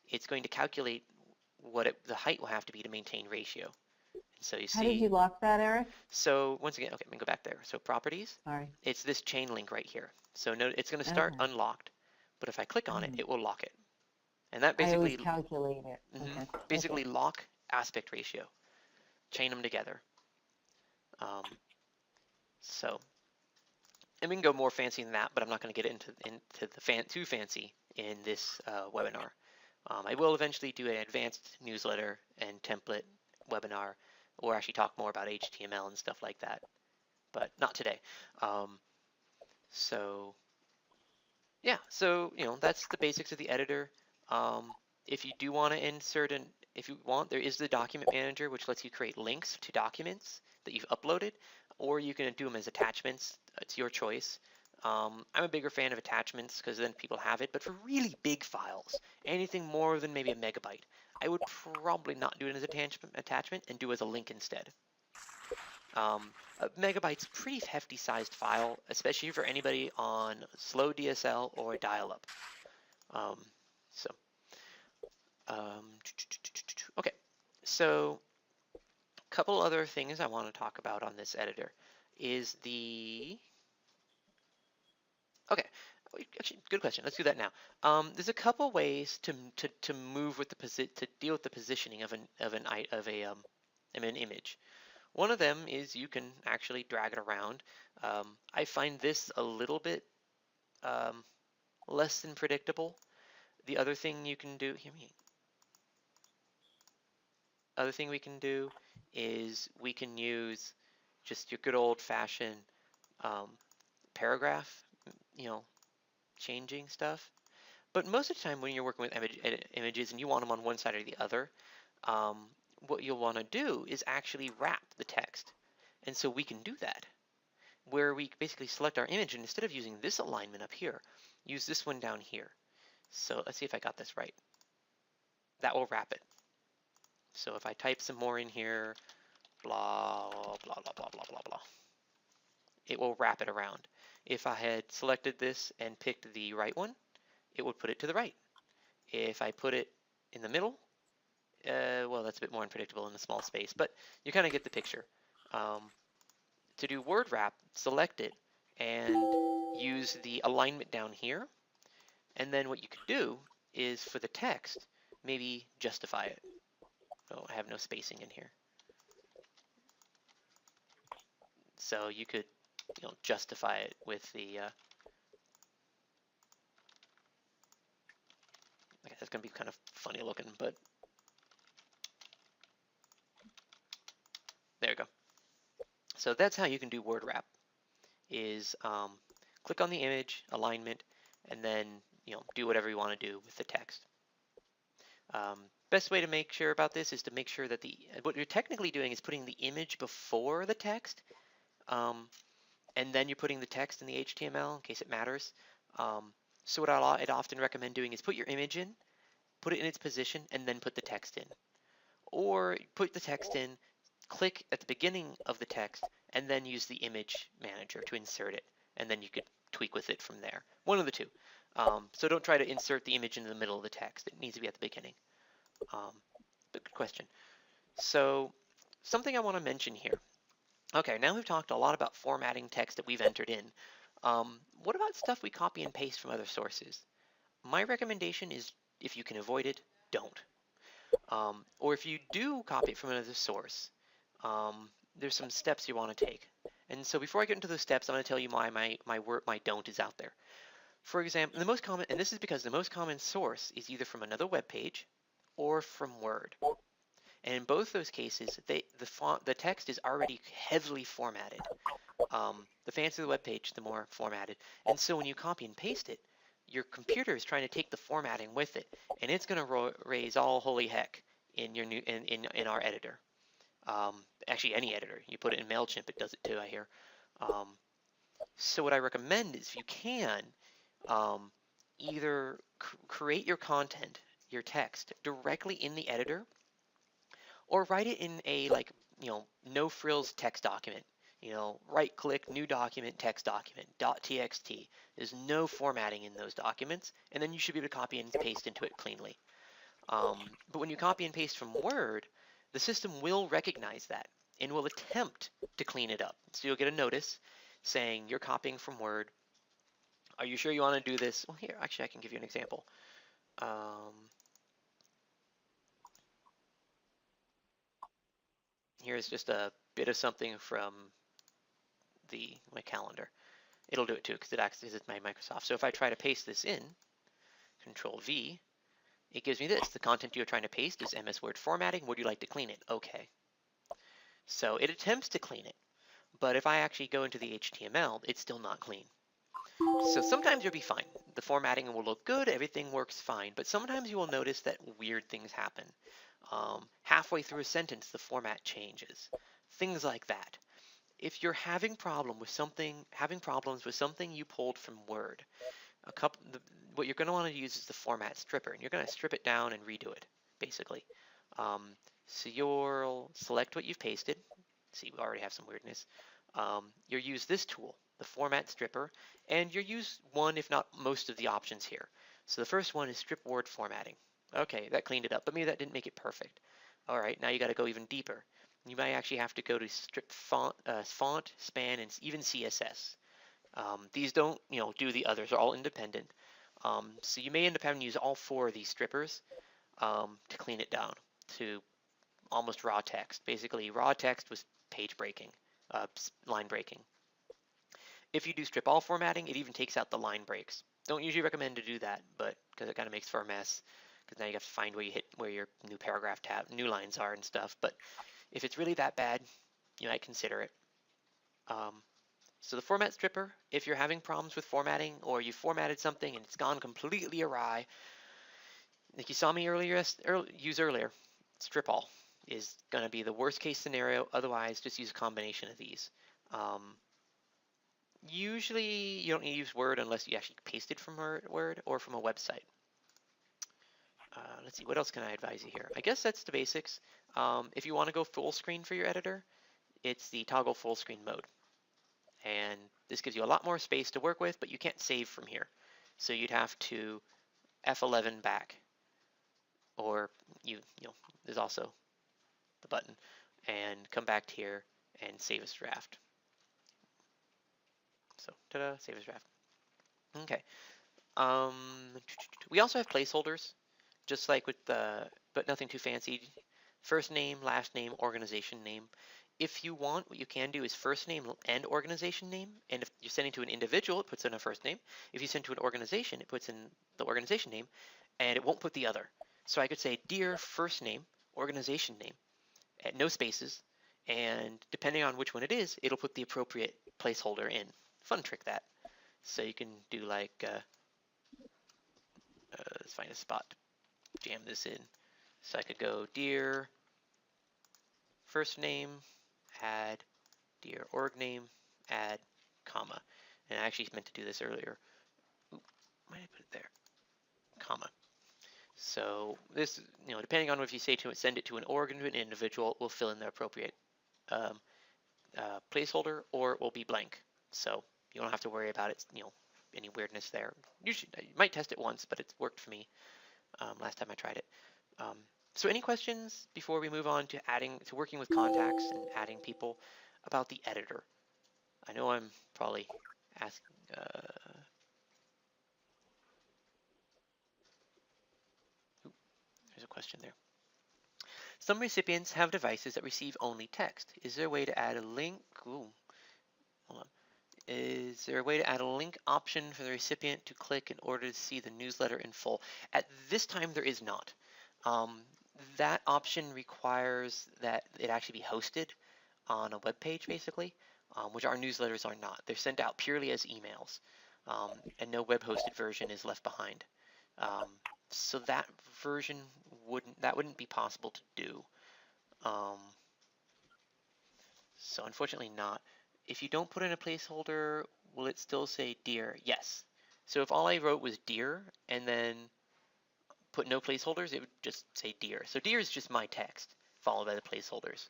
it's going to calculate what the height will have to be to maintain ratio. And so you see. How did you lock that, Eric? So once again, okay, let me go back there. So properties. Sorry. It's this chain link right here. So no, it's going to start unlocked, but if I click on it, it will lock it. And that basically I always calculate it. Okay. Basically lock aspect ratio, chain them together. And we can go more fancy than that, but I'm not going to get into the too fancy in this webinar. I will eventually do an advanced newsletter and template webinar, or actually talk more about HTML and stuff like that, but not today. So yeah, so that's the basics of the editor. If you do want to insert if you want, there is the document manager, which lets you create links to documents that you've uploaded, or you can do them as attachments. It's your choice. I'm a bigger fan of attachments because then people have it, but for really big files, anything more than maybe a megabyte, I would probably not do it as attachment and do it as a link instead. A megabyte's a pretty hefty sized file, especially for anybody on slow DSL or a dial-up. Okay, so a couple other things I want to talk about on this editor is okay, actually, good question. Let's do that now. There's a couple ways to move with to deal with the positioning of an image. One of them is you can actually drag it around. I find this a little bit less than predictable. The other thing you can do, other thing we can do is we can use just your good old-fashioned paragraph, changing stuff. But most of the time when you're working with images and you want them on one side or the other, what you'll want to do is actually wrap the text. And so we can do that, where we basically select our image, and instead of using this alignment up here, use this one down here. So let's see if I got this right. That will wrap it. So if I type some more in here, blah, blah, blah, blah, blah, blah, blah, it will wrap it around. If I had selected this and picked the right one, it would put it to the right. If I put it in the middle. Well, that's a bit more unpredictable in the small space, but you kind of get the picture. To do word wrap, select it and use the alignment down here. And then what you could do is for the text, maybe justify it. Oh, I have no spacing in here. So you could, justify it with the, okay, that's going to be kind of funny looking, but there you go. So that's how you can do word wrap, is click on the image, alignment, and then, do whatever you want to do with the text. Best way to make sure about this is to make sure that what you're technically doing is putting the image before the text, and then you're putting the text in the HTML in case it matters. So what I'd often recommend doing is put your image in, put it in its position, and then put the text in. Or put the text in, click at the beginning of the text, and then use the image manager to insert it, and then you could tweak with it from there. One of the two. So don't try to insert the image in the middle of the text. It needs to be at the beginning. But good question. So something I want to mention here. Okay, now we've talked a lot about formatting text that we've entered in. What about stuff we copy and paste from other sources? My recommendation is, if you can avoid it, don't. Or if you do copy it from another source, there's some steps you want to take. And so before I get into those steps, I'm going to tell you why my don't is out there. For example, the most common, and this is because the most common source is either from another web page or from Word. And in both those cases, the text is already heavily formatted. The fancier the web page, the more formatted. And so when you copy and paste it, your computer is trying to take the formatting with it, and it's going to raise all holy heck in your in our editor. Actually, any editor. You put it in MailChimp, it does it too, I hear. So what I recommend is, if you can, either create your content, your text, directly in the editor, or write it in a no frills text document. Right click, new document, text document, .txt. There's no formatting in those documents, and then you should be able to copy and paste into it cleanly. But when you copy and paste from Word, the system will recognize that and will attempt to clean it up. So you'll get a notice saying you're copying from Word. Are you sure you want to do this? Well, here, actually, I can give you an example. Here's just a bit of something from my calendar. It'll do it too, because it acts as my Microsoft. So if I try to paste this in, Control V, it gives me this. The content you're trying to paste is MS Word formatting. Would you like to clean it? Okay. So it attempts to clean it, but if I actually go into the HTML, it's still not clean. So sometimes you'll be fine. The formatting will look good, everything works fine, but sometimes you will notice that weird things happen. Halfway through a sentence, the format changes. Things like that. If you're having problems with something you pulled from Word, what you're going to want to use is the format stripper, and you're going to strip it down and redo it, basically. So you'll select what you've pasted. See, we already have some weirdness. You'll use this tool, the format stripper, and you'll use one, if not most of the options here. So the first one is strip word formatting. Okay, that cleaned it up, but maybe that didn't make it perfect. All right, now you got to go even deeper. You might actually have to go to strip font, span, and even CSS. These don't, do the others. They're all independent. So you may end up having to use all four of these strippers to clean it down to almost raw text. Basically, raw text with page breaking, line breaking. If you do strip all formatting, it even takes out the line breaks. Don't usually recommend to do that, but because it kind of makes for a mess. Because now you have to find where your new paragraph new lines are and stuff. But if it's really that bad, you might consider it. So the format stripper, if you're having problems with formatting, or you formatted something and it's gone completely awry, like you saw me use earlier, strip all is going to be the worst case scenario. Otherwise, just use a combination of these. Usually, you don't need to use Word unless you actually paste it from Word or from a website. Let's see, what else can I advise you here? I guess that's the basics. If you want to go full screen for your editor, it's the toggle full screen mode. And this gives you a lot more space to work with, but you can't save from here. So you'd have to F11 back, or there's also the button, and come back here and save as draft. So, ta-da, save as draft. Okay. We also have placeholders, just like with the, but nothing too fancy. First name, last name, organization name. If you want, what you can do is first name and organization name. And if you're sending to an individual, it puts in a first name. If you send to an organization, it puts in the organization name, and it won't put the other. So I could say, dear first name, organization name, at no spaces, and depending on which one it is, it'll put the appropriate placeholder in. Fun trick that. So you can do like, let's find a spot to jam this in. So I could go dear first name, add dear org name, add comma. And I actually meant to do this earlier. Oop, why did I put it there? Comma. So this, depending on if you say to send it to an org or an individual, it will fill in the appropriate placeholder, or it will be blank. So you don't have to worry about it, any weirdness there. Usually, you might test it once, but it's worked for me last time I tried it. So any questions before we move on to working with contacts and adding people about the editor? I know I'm probably asking. There's a question there. Some recipients have devices that receive only text. Is there a way to add a link? Ooh, hold on. Is there a way to add a link option for the recipient to click in order to see the newsletter in full? At this time, there is not. That option requires that it actually be hosted on a web page, basically, which our newsletters are not. They're sent out purely as emails, and no web-hosted version is left behind. So that version wouldn't be possible to do. So unfortunately not. If you don't put in a placeholder, will it still say dear? Yes. So if all I wrote was dear and then put no placeholders, it would just say dear. So dear is just my text followed by the placeholders.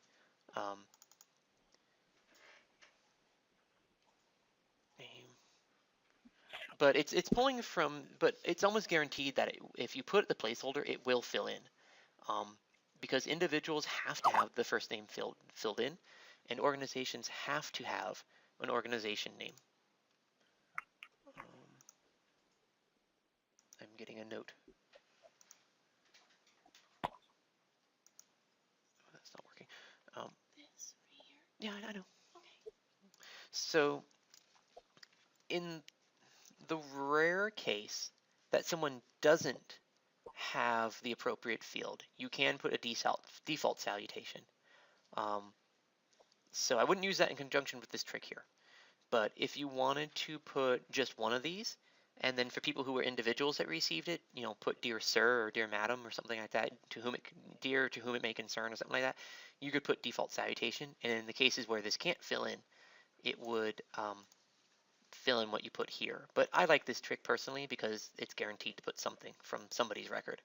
But it's pulling from, but it's almost guaranteed that if you put the placeholder, it will fill in, because individuals have to have the first name filled in, and organizations have to have an organization name. I'm getting a note. That's not working. This right here? Yeah, I know. Okay. So in the rare case that someone doesn't have the appropriate field, you can put a default salutation. So I wouldn't use that in conjunction with this trick here. But if you wanted to put just one of these, and then for people who were individuals that received it, put dear sir or dear madam or something like that, dear to whom it may concern or something like that, you could put default salutation. And in the cases where this can't fill in, it would fill in what you put here. But I like this trick personally because it's guaranteed to put something from somebody's record.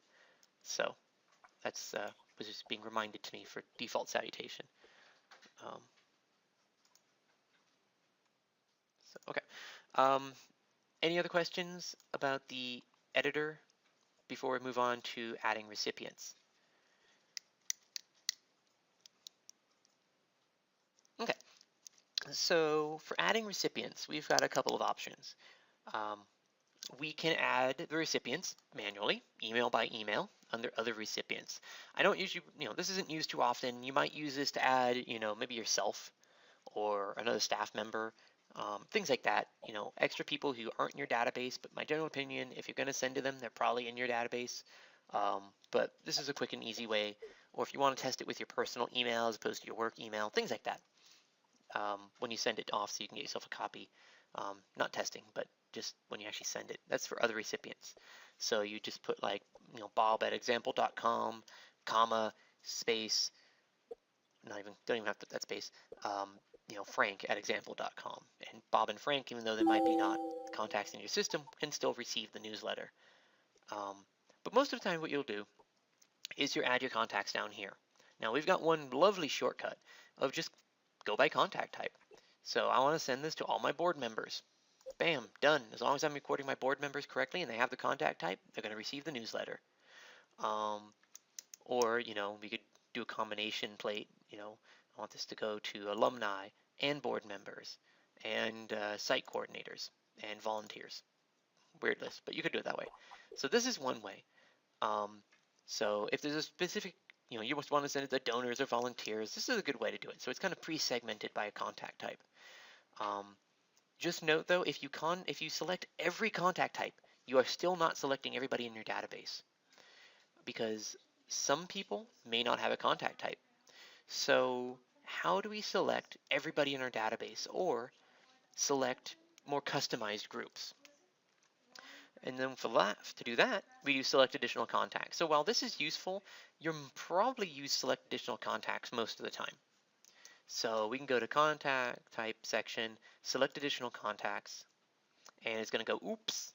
So that's was just being reminded to me for default salutation. Okay. Any other questions about the editor before we move on to adding recipients? Okay. So for adding recipients, we've got a couple of options. We can add the recipients manually, email by email, under other recipients. I don't usually, this isn't used too often. You might use this to add, maybe yourself or another staff member, things like that. Extra people who aren't in your database, but my general opinion, if you're going to send to them, they're probably in your database. But this is a quick and easy way. Or if you want to test it with your personal email as opposed to your work email, things like that. When you send it off so you can get yourself a copy. Not testing, but just when you actually send it. That's for other recipients. So you just put like, bob@example.com, comma, space, don't even have to put that space, frank@example.com. And Bob and Frank, even though they might be not contacts in your system, can still receive the newsletter. But most of the time what you'll do is you add your contacts down here. Now we've got one lovely shortcut of just go by contact type. So I want to send this to all my board members. Bam, done. As long as I'm recording my board members correctly and they have the contact type, they're going to receive the newsletter. Or, we could do a combination plate, I want this to go to alumni and board members and site coordinators and volunteers. Weird list, but you could do it that way. So this is one way. So if there's a specific, you must want to send it to donors or volunteers, this is a good way to do it. So it's kind of pre-segmented by a contact type. Just note though, if you select every contact type, you are still not selecting everybody in your database, because some people may not have a contact type. So how do we select everybody in our database or select more customized groups? And then for that, to do that, we use select additional contacts. So while this is useful, you'll probably use select additional contacts most of the time. So we can go to contact type section, select additional contacts, and it's going to go oops.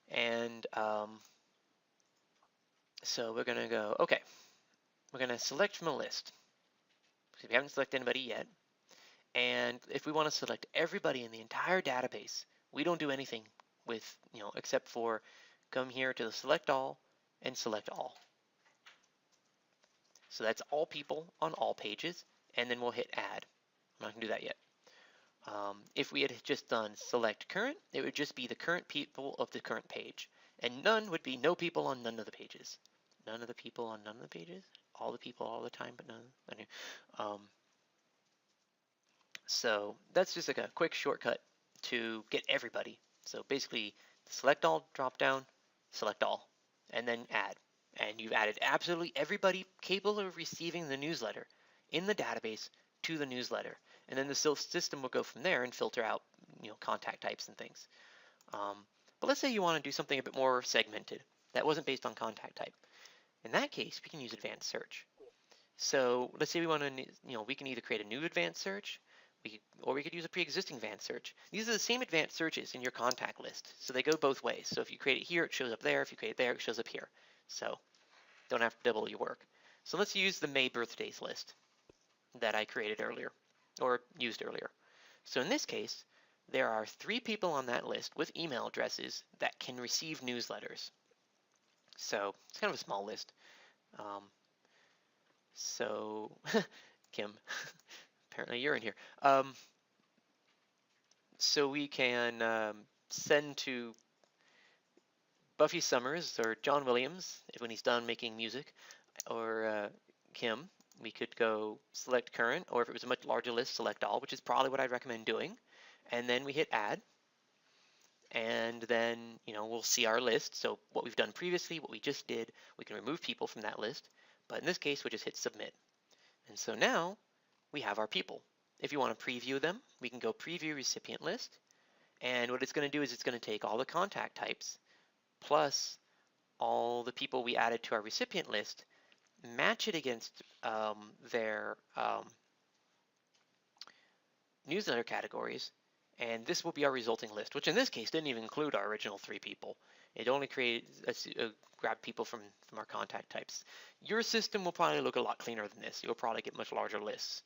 And so we're going to go, okay, we're going to select from a list. So we haven't selected anybody yet. And if we want to select everybody in the entire database, we don't do anything with, except for come here to the select all and select all. So that's all people on all pages, and then we'll hit add. I'm not going to do that yet. If we had just done select current, it would just be the current people of the current page. And none would be no people on none of the pages. None of the people on none of the pages? All the people all the time, but none. Anyway, so that's just like a quick shortcut to get everybody. So basically, select all drop down, select all, and then add. And you've added absolutely everybody capable of receiving the newsletter in the database to the newsletter. And then the system will go from there and filter out, contact types and things. But let's say you want to do something a bit more segmented that wasn't based on contact type. In that case, we can use advanced search. So let's say we want to, we can either create a new advanced search, or we could use a pre-existing advanced search. These are the same advanced searches in your contact list, so they go both ways. So if you create it here, it shows up there. If you create it there, it shows up here. So don't have to double your work. So let's use the May birthdays list that I created earlier, or used earlier. So in this case, there are 3 people on that list with email addresses that can receive newsletters. So it's kind of a small list. So Kim, apparently you're in here. So we can send to Buffy Summers or John Williams when he's done making music, or Kim. We could go select current, or if it was a much larger list, select all, which is probably what I'd recommend doing. And then we hit add. And then, we'll see our list. So what we've done previously, what we just did, we can remove people from that list. But in this case, we'll just hit submit. And so now we have our people. If you want to preview them, we can go preview recipient list. And what it's going to do is it's going to take all the contact types plus all the people we added to our recipient list, match it against their newsletter categories, and this will be our resulting list, which in this case didn't even include our original 3 people. It only created grabbed people from our contact types. Your system will probably look a lot cleaner than this. You'll probably get much larger lists,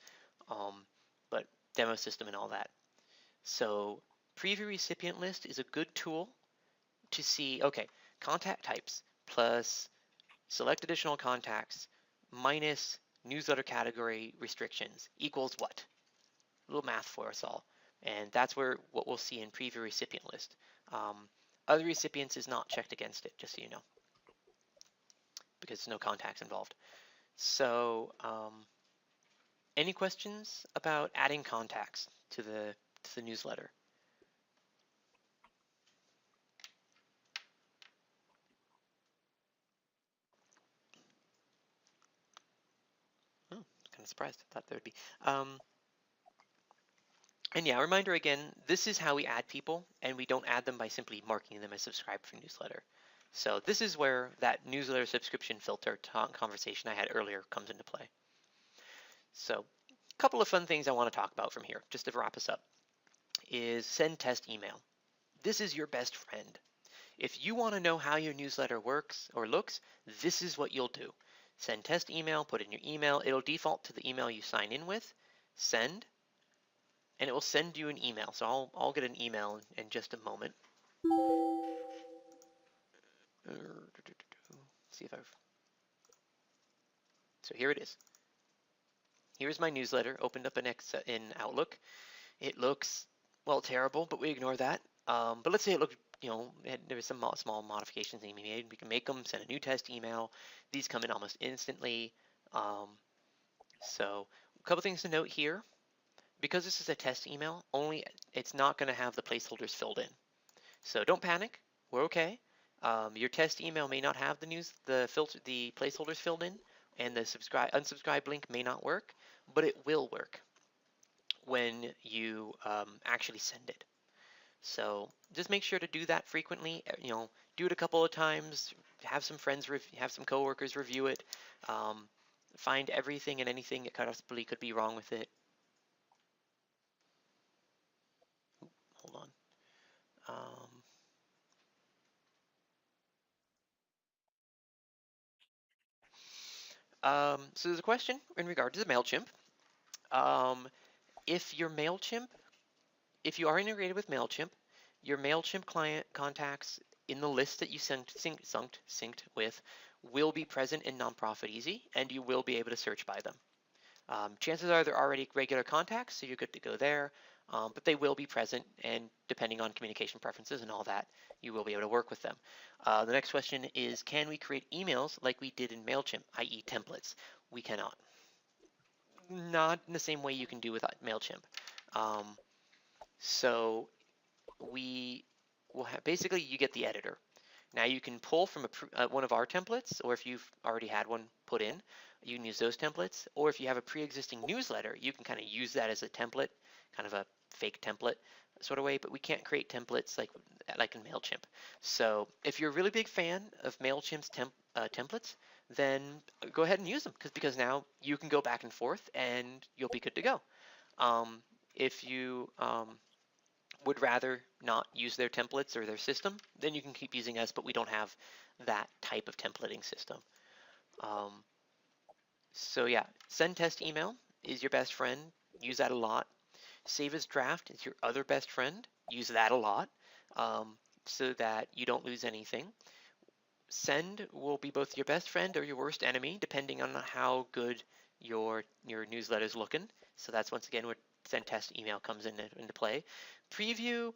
but demo system and all that. So preview recipient list is a good tool to see, okay, contact types plus select additional contacts minus newsletter category restrictions equals what? A little math for us all. And that's what we'll see in preview recipient list. Other recipients is not checked against it, just so you know, because there's no contacts involved. So any questions about adding contacts to the newsletter? Oh, kind of surprised. I thought there would be. And yeah, reminder again, this is how we add people, and we don't add them by simply marking them as subscribed for newsletter. So this is where that newsletter subscription filter conversation I had earlier comes into play. So a couple of fun things I want to talk about from here, just to wrap us up, is send test email. This is your best friend. If you want to know how your newsletter works or looks, this is what you'll do. Send test email, put in your email. It'll default to the email you sign in with, send, and it will send you an email. So I'll get an email in just a moment. See if I've So here it is. Here's my newsletter opened up in Outlook. It looks, well, terrible, but we ignore that. But let's say it looked, there was some small modifications that we made. We can make them, send a new test email. These come in almost instantly. So a couple things to note here. Because this is a test email, it's not going to have the placeholders filled in. So don't panic. We're okay. Your test email may not have the placeholders filled in, and the unsubscribe link may not work, but it will work when you actually send it. So just make sure to do that frequently. Do it a couple of times. Have some friends, have some coworkers review it. Find everything and anything that possibly could be wrong with it. Hold on. So there's a question in regard to the MailChimp. If you are integrated with MailChimp, your MailChimp client contacts in the list that you synced with will be present in Nonprofit Easy, and you will be able to search by them. Chances are they're already regular contacts, so you're good to go there, but they will be present, and depending on communication preferences and all that, you will be able to work with them. The next question is, can we create emails like we did in MailChimp, i.e. templates? We cannot. Not in the same way you can do with MailChimp. So we will have, basically you get the editor. Now you can pull from one of our templates, or if you've already had one put in, you can use those templates. Or if you have a pre-existing newsletter, you can kind of use that as a template, kind of a fake template sort of way, but we can't create templates like in MailChimp. So if you're a really big fan of MailChimp's templates, then go ahead and use them because now you can go back and forth and you'll be good to go. If you would rather not use their templates or their system, then you can keep using us, but we don't have that type of templating system. So yeah, send test email is your best friend. Use that a lot. Save as draft is your other best friend. Use that a lot so that you don't lose anything. Send will be both your best friend or your worst enemy, depending on how good your newsletter is looking. So that's once again where send test email comes into play. Preview,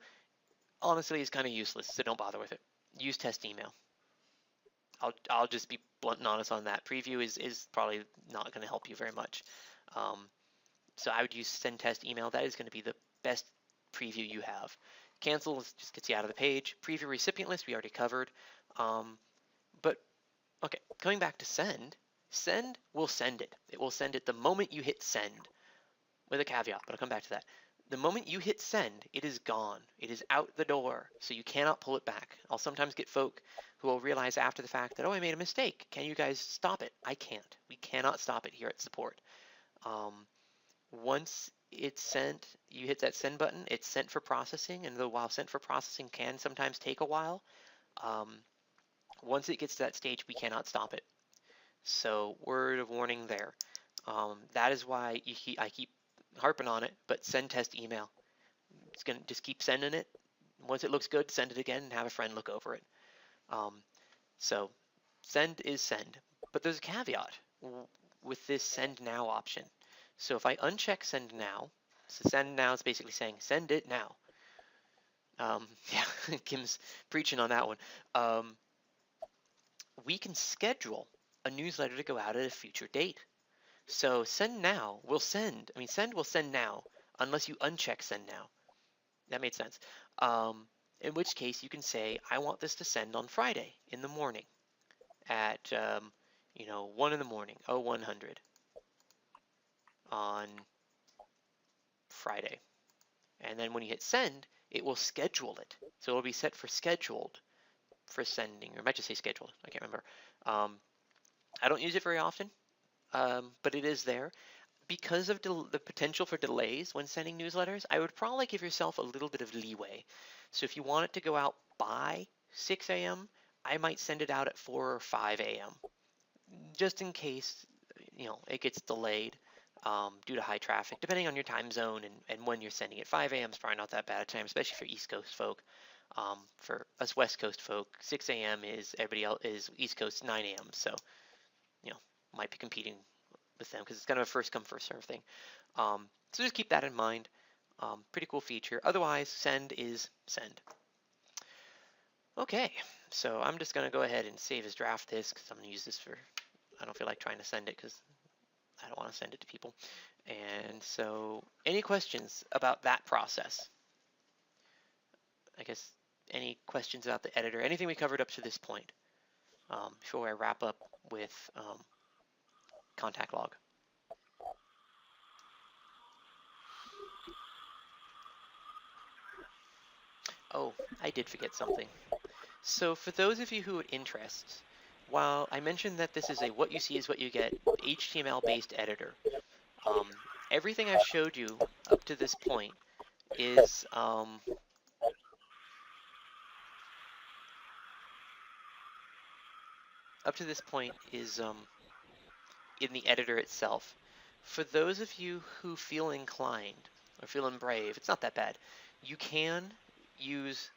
honestly, is kind of useless, so don't bother with it. Use test email. I'll just be blunt and honest on that. Preview is probably not going to help you very much. So I would use send test email. That is going to be the best preview you have. Cancel just gets you out of the page. Preview recipient list we already covered. But okay, coming back to send will send it. It will send it the moment you hit send, with a caveat, but I'll come back to that. The moment you hit send, it is gone. It is out the door, so you cannot pull it back. I'll sometimes get folk who will realize after the fact that, oh, I made a mistake. Can you guys stop it? I can't. We cannot stop it here at support. Once it's sent, you hit that send button, it's sent for processing, and while sent for processing can sometimes take a while, once it gets to that stage, we cannot stop it. So word of warning there. That is why I keep harping on it, but send test email. It's going to just keep sending it. Once it looks good, send it again and have a friend look over it. So send is send, but there's a caveat with this send now option. So if I uncheck send now, so send now is basically saying send it now. Yeah, Kim's preaching on that one. We can schedule a newsletter to go out at a future date. So send now will send. I mean, send will send now unless you uncheck send now. That made sense. In which case you can say, I want this to send on Friday in the morning at 1 in the morning, 0100 on Friday. And then when you hit send, it will schedule it. So it will be set for scheduled for sending, or I might just say scheduled. I can't remember. I don't use it very often, but it is there. Because of the potential for delays when sending newsletters, I would probably give yourself a little bit of leeway. So if you want it to go out by 6 a.m., I might send it out at 4 or 5 a.m. just in case it gets delayed due to high traffic, depending on your time zone and when you're sending it. 5 a.m. is probably not that bad a time, especially for East Coast folk. For us West Coast folk, 6 a.m. is everybody else is East Coast 9 a.m. So might be competing with them because it's kind of a first come first serve thing. So just keep that in mind. Pretty cool feature. Otherwise, send is send. Okay, so I'm just going to go ahead and save as draft this because I'm going to use this for, I don't feel like trying to send it because I don't want to send it to people. And so any questions about that process? I guess any questions about the editor, anything we covered up to this point before I wrap up with contact log. Oh, I did forget something. So for those of you who are interested, while I mentioned that this is a what you see is what you get HTML-based editor, everything I've showed you up to this point is in the editor itself. For those of you who feel inclined or feeling brave, it's not that bad. You can use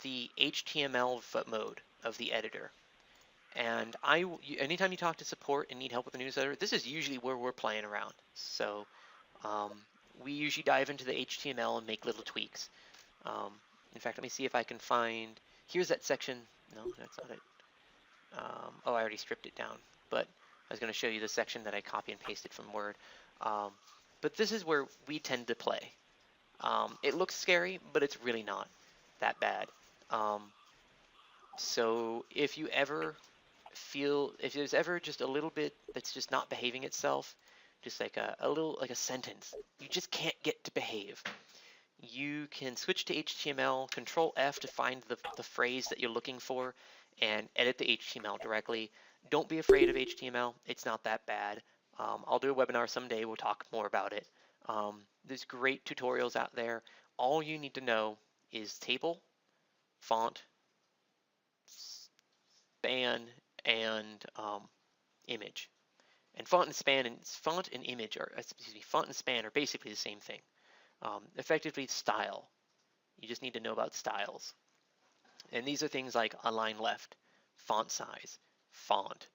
the HTML mode of the editor. And anytime you talk to support and need help with a newsletter, this is usually where we're playing around. So we usually dive into the HTML and make little tweaks. In fact, let me see if I can find, here's that section. No, that's not it. Oh, I already stripped it down. But I was going to show you the section that I copy and pasted from Word. But this is where we tend to play. It looks scary, but it's really not that bad. So if you ever feel, if there's ever just a little bit that's just not behaving itself, just like a little, like a sentence, you just can't get to behave, you can switch to HTML, Control F to find the phrase that you're looking for, and edit the HTML directly. Don't be afraid of HTML. It's not that bad. I'll do a webinar someday. We'll talk more about it. There's great tutorials out there. All you need to know is table, font, span, and image. And font and image are, excuse me, font and span are basically the same thing. Effectively, style. You just need to know about styles. And these are things like align left, font size, font,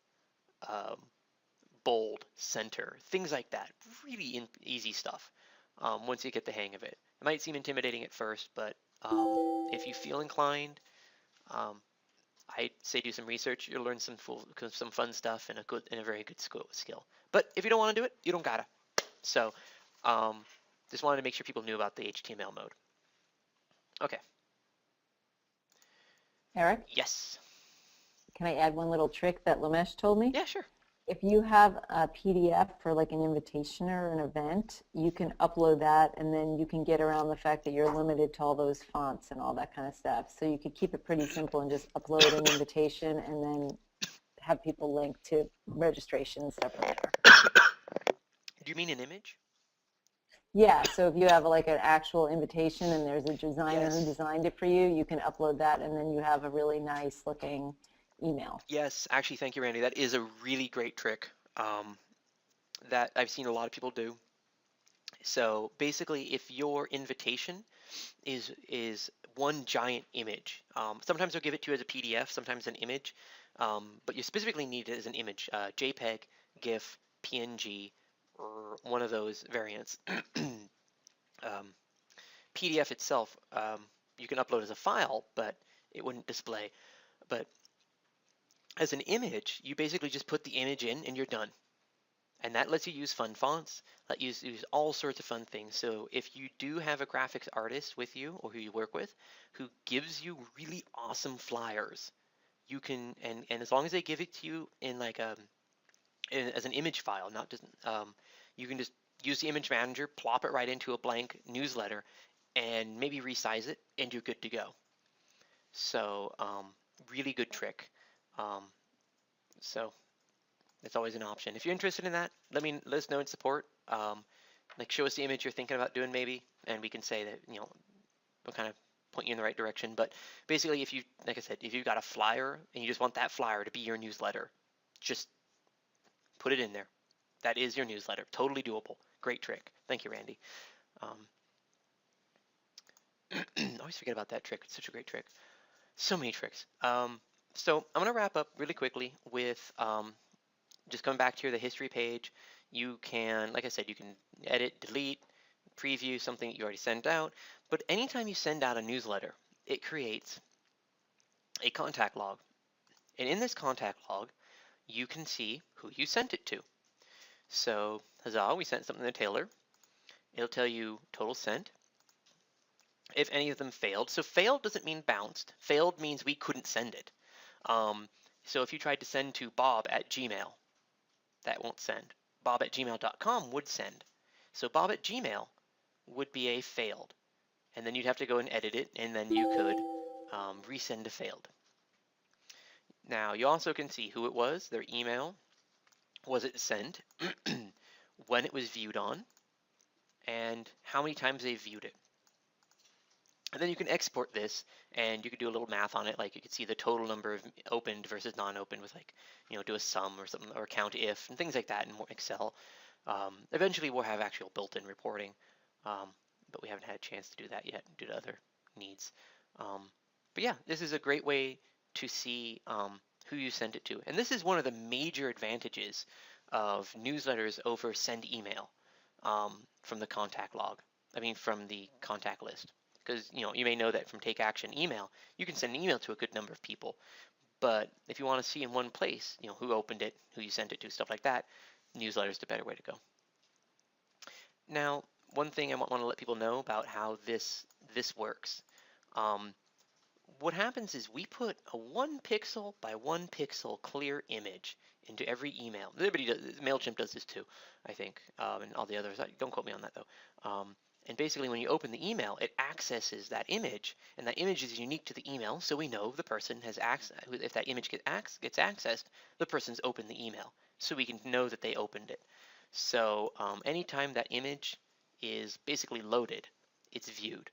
bold, center, things like that. Really easy stuff once you get the hang of it. It might seem intimidating at first, but if you feel inclined, I say do some research. You'll learn some fun stuff and a very good skill. But if you don't want to do it, you don't gotta. So just wanted to make sure people knew about the HTML mode. Okay. Eric? Yes. Can I add one little trick that Lamesh told me? Yeah, sure. If you have a PDF for like an invitation or an event, you can upload that and then you can get around the fact that you're limited to all those fonts and all that kind of stuff. So you could keep it pretty simple and just upload an invitation and then have people link to registration and stuff from there. Do you mean an image? Yeah, so if you have like an actual invitation and there's a designer who designed it for you, you can upload that and then you have a really nice looking email. Yes, actually, thank you, Randy. That is a really great trick that I've seen a lot of people do. So basically, if your invitation is one giant image, sometimes they'll give it to you as a PDF, sometimes an image, but you specifically need it as an image, JPEG, GIF, PNG, or one of those variants. PDF itself, you can upload as a file, but it wouldn't display. But as an image, you basically just put the image in and you're done. And that lets you use fun fonts, let you use all sorts of fun things. So if you do have a graphics artist with you or who you work with who gives you really awesome flyers, you can, and as long as they give it to you in like as an image file, not just, you can just use the image manager, plop it right into a blank newsletter, and maybe resize it, and you're good to go. So really good trick. So it's always an option. If you're interested in that, let us know in support. Like show us the image you're thinking about doing maybe, and we can say that, you know, we'll kind of point you in the right direction. But basically, if you, like I said, if you've got a flyer and you just want that flyer to be your newsletter, just put it in there. That is your newsletter. Totally doable. Great trick. Thank you, Randy. Always forget about that trick. It's such a great trick. So many tricks. So I'm going to wrap up really quickly with just coming back to the history page, you can, like I said, you can edit, delete, preview something that you already sent out. But anytime you send out a newsletter, it creates a contact log. And in this contact log, you can see who you sent it to. So, huzzah, we sent something to Taylor. It'll tell you total sent. If any of them failed. So failed doesn't mean bounced. Failed means we couldn't send it. So if you tried to send to bob@gmail, that won't send. bob@gmail.com would send. So bob@gmail would be a failed. And then you'd have to go and edit it, and then you could resend a failed. Now, you also can see who it was, their email, was it sent, when it was viewed on, and how many times they viewed it. And then you can export this, and you could do a little math on it, like you could see the total number of opened versus non-opened with, like, do a sum or something, or count if, and things like that in Excel. Eventually we'll have actual built-in reporting, but we haven't had a chance to do that yet due to other needs. But yeah, this is a great way to see who you sent it to. And this is one of the major advantages of newsletters over send email from the contact log. From the contact list. Because you may know that from Take Action email, you can send an email to a good number of people. But if you want to see in one place, who opened it, who you sent it to, stuff like that, newsletter is the better way to go. Now, one thing I want to let people know about how this works. What happens is we put a 1 pixel by 1 pixel clear image into every email. Everybody does, MailChimp does this too, I think, and all the others. Don't quote me on that though. And basically when you open the email, it accesses that image, and that image is unique to the email, so we know the person has access. If that image gets accessed, the person's opened the email, so we can know that they opened it. So anytime that image is basically loaded, it's viewed.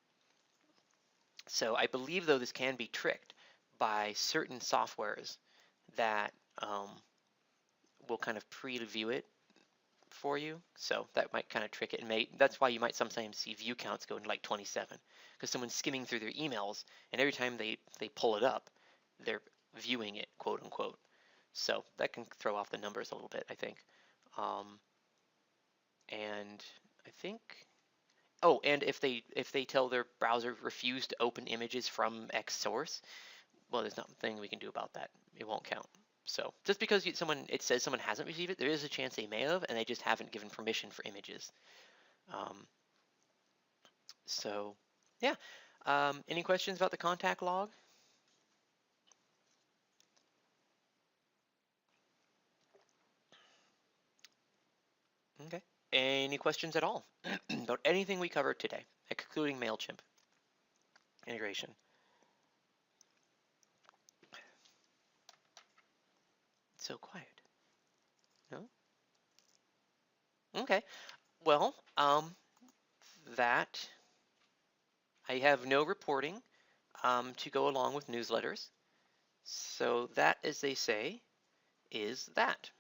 So I believe, though, this can be tricked by certain softwares that will kind of preview it for you. So that might kind of trick it. And that's why you might sometimes see view counts go into like 27, because someone's skimming through their emails, and every time they pull it up, they're viewing it, quote unquote. So that can throw off the numbers a little bit, I think. And I think... Oh, and if they tell their browser refuse to open images from X source, well, there's nothing we can do about that. It won't count. So just because it says someone hasn't received it, there is a chance they may have, and they just haven't given permission for images. So yeah. Any questions about the contact log? Okay. Any questions at all about anything we covered today, including MailChimp integration? It's so quiet. No? Okay. Well, that I have no reporting to go along with newsletters. So that, as they say, is that.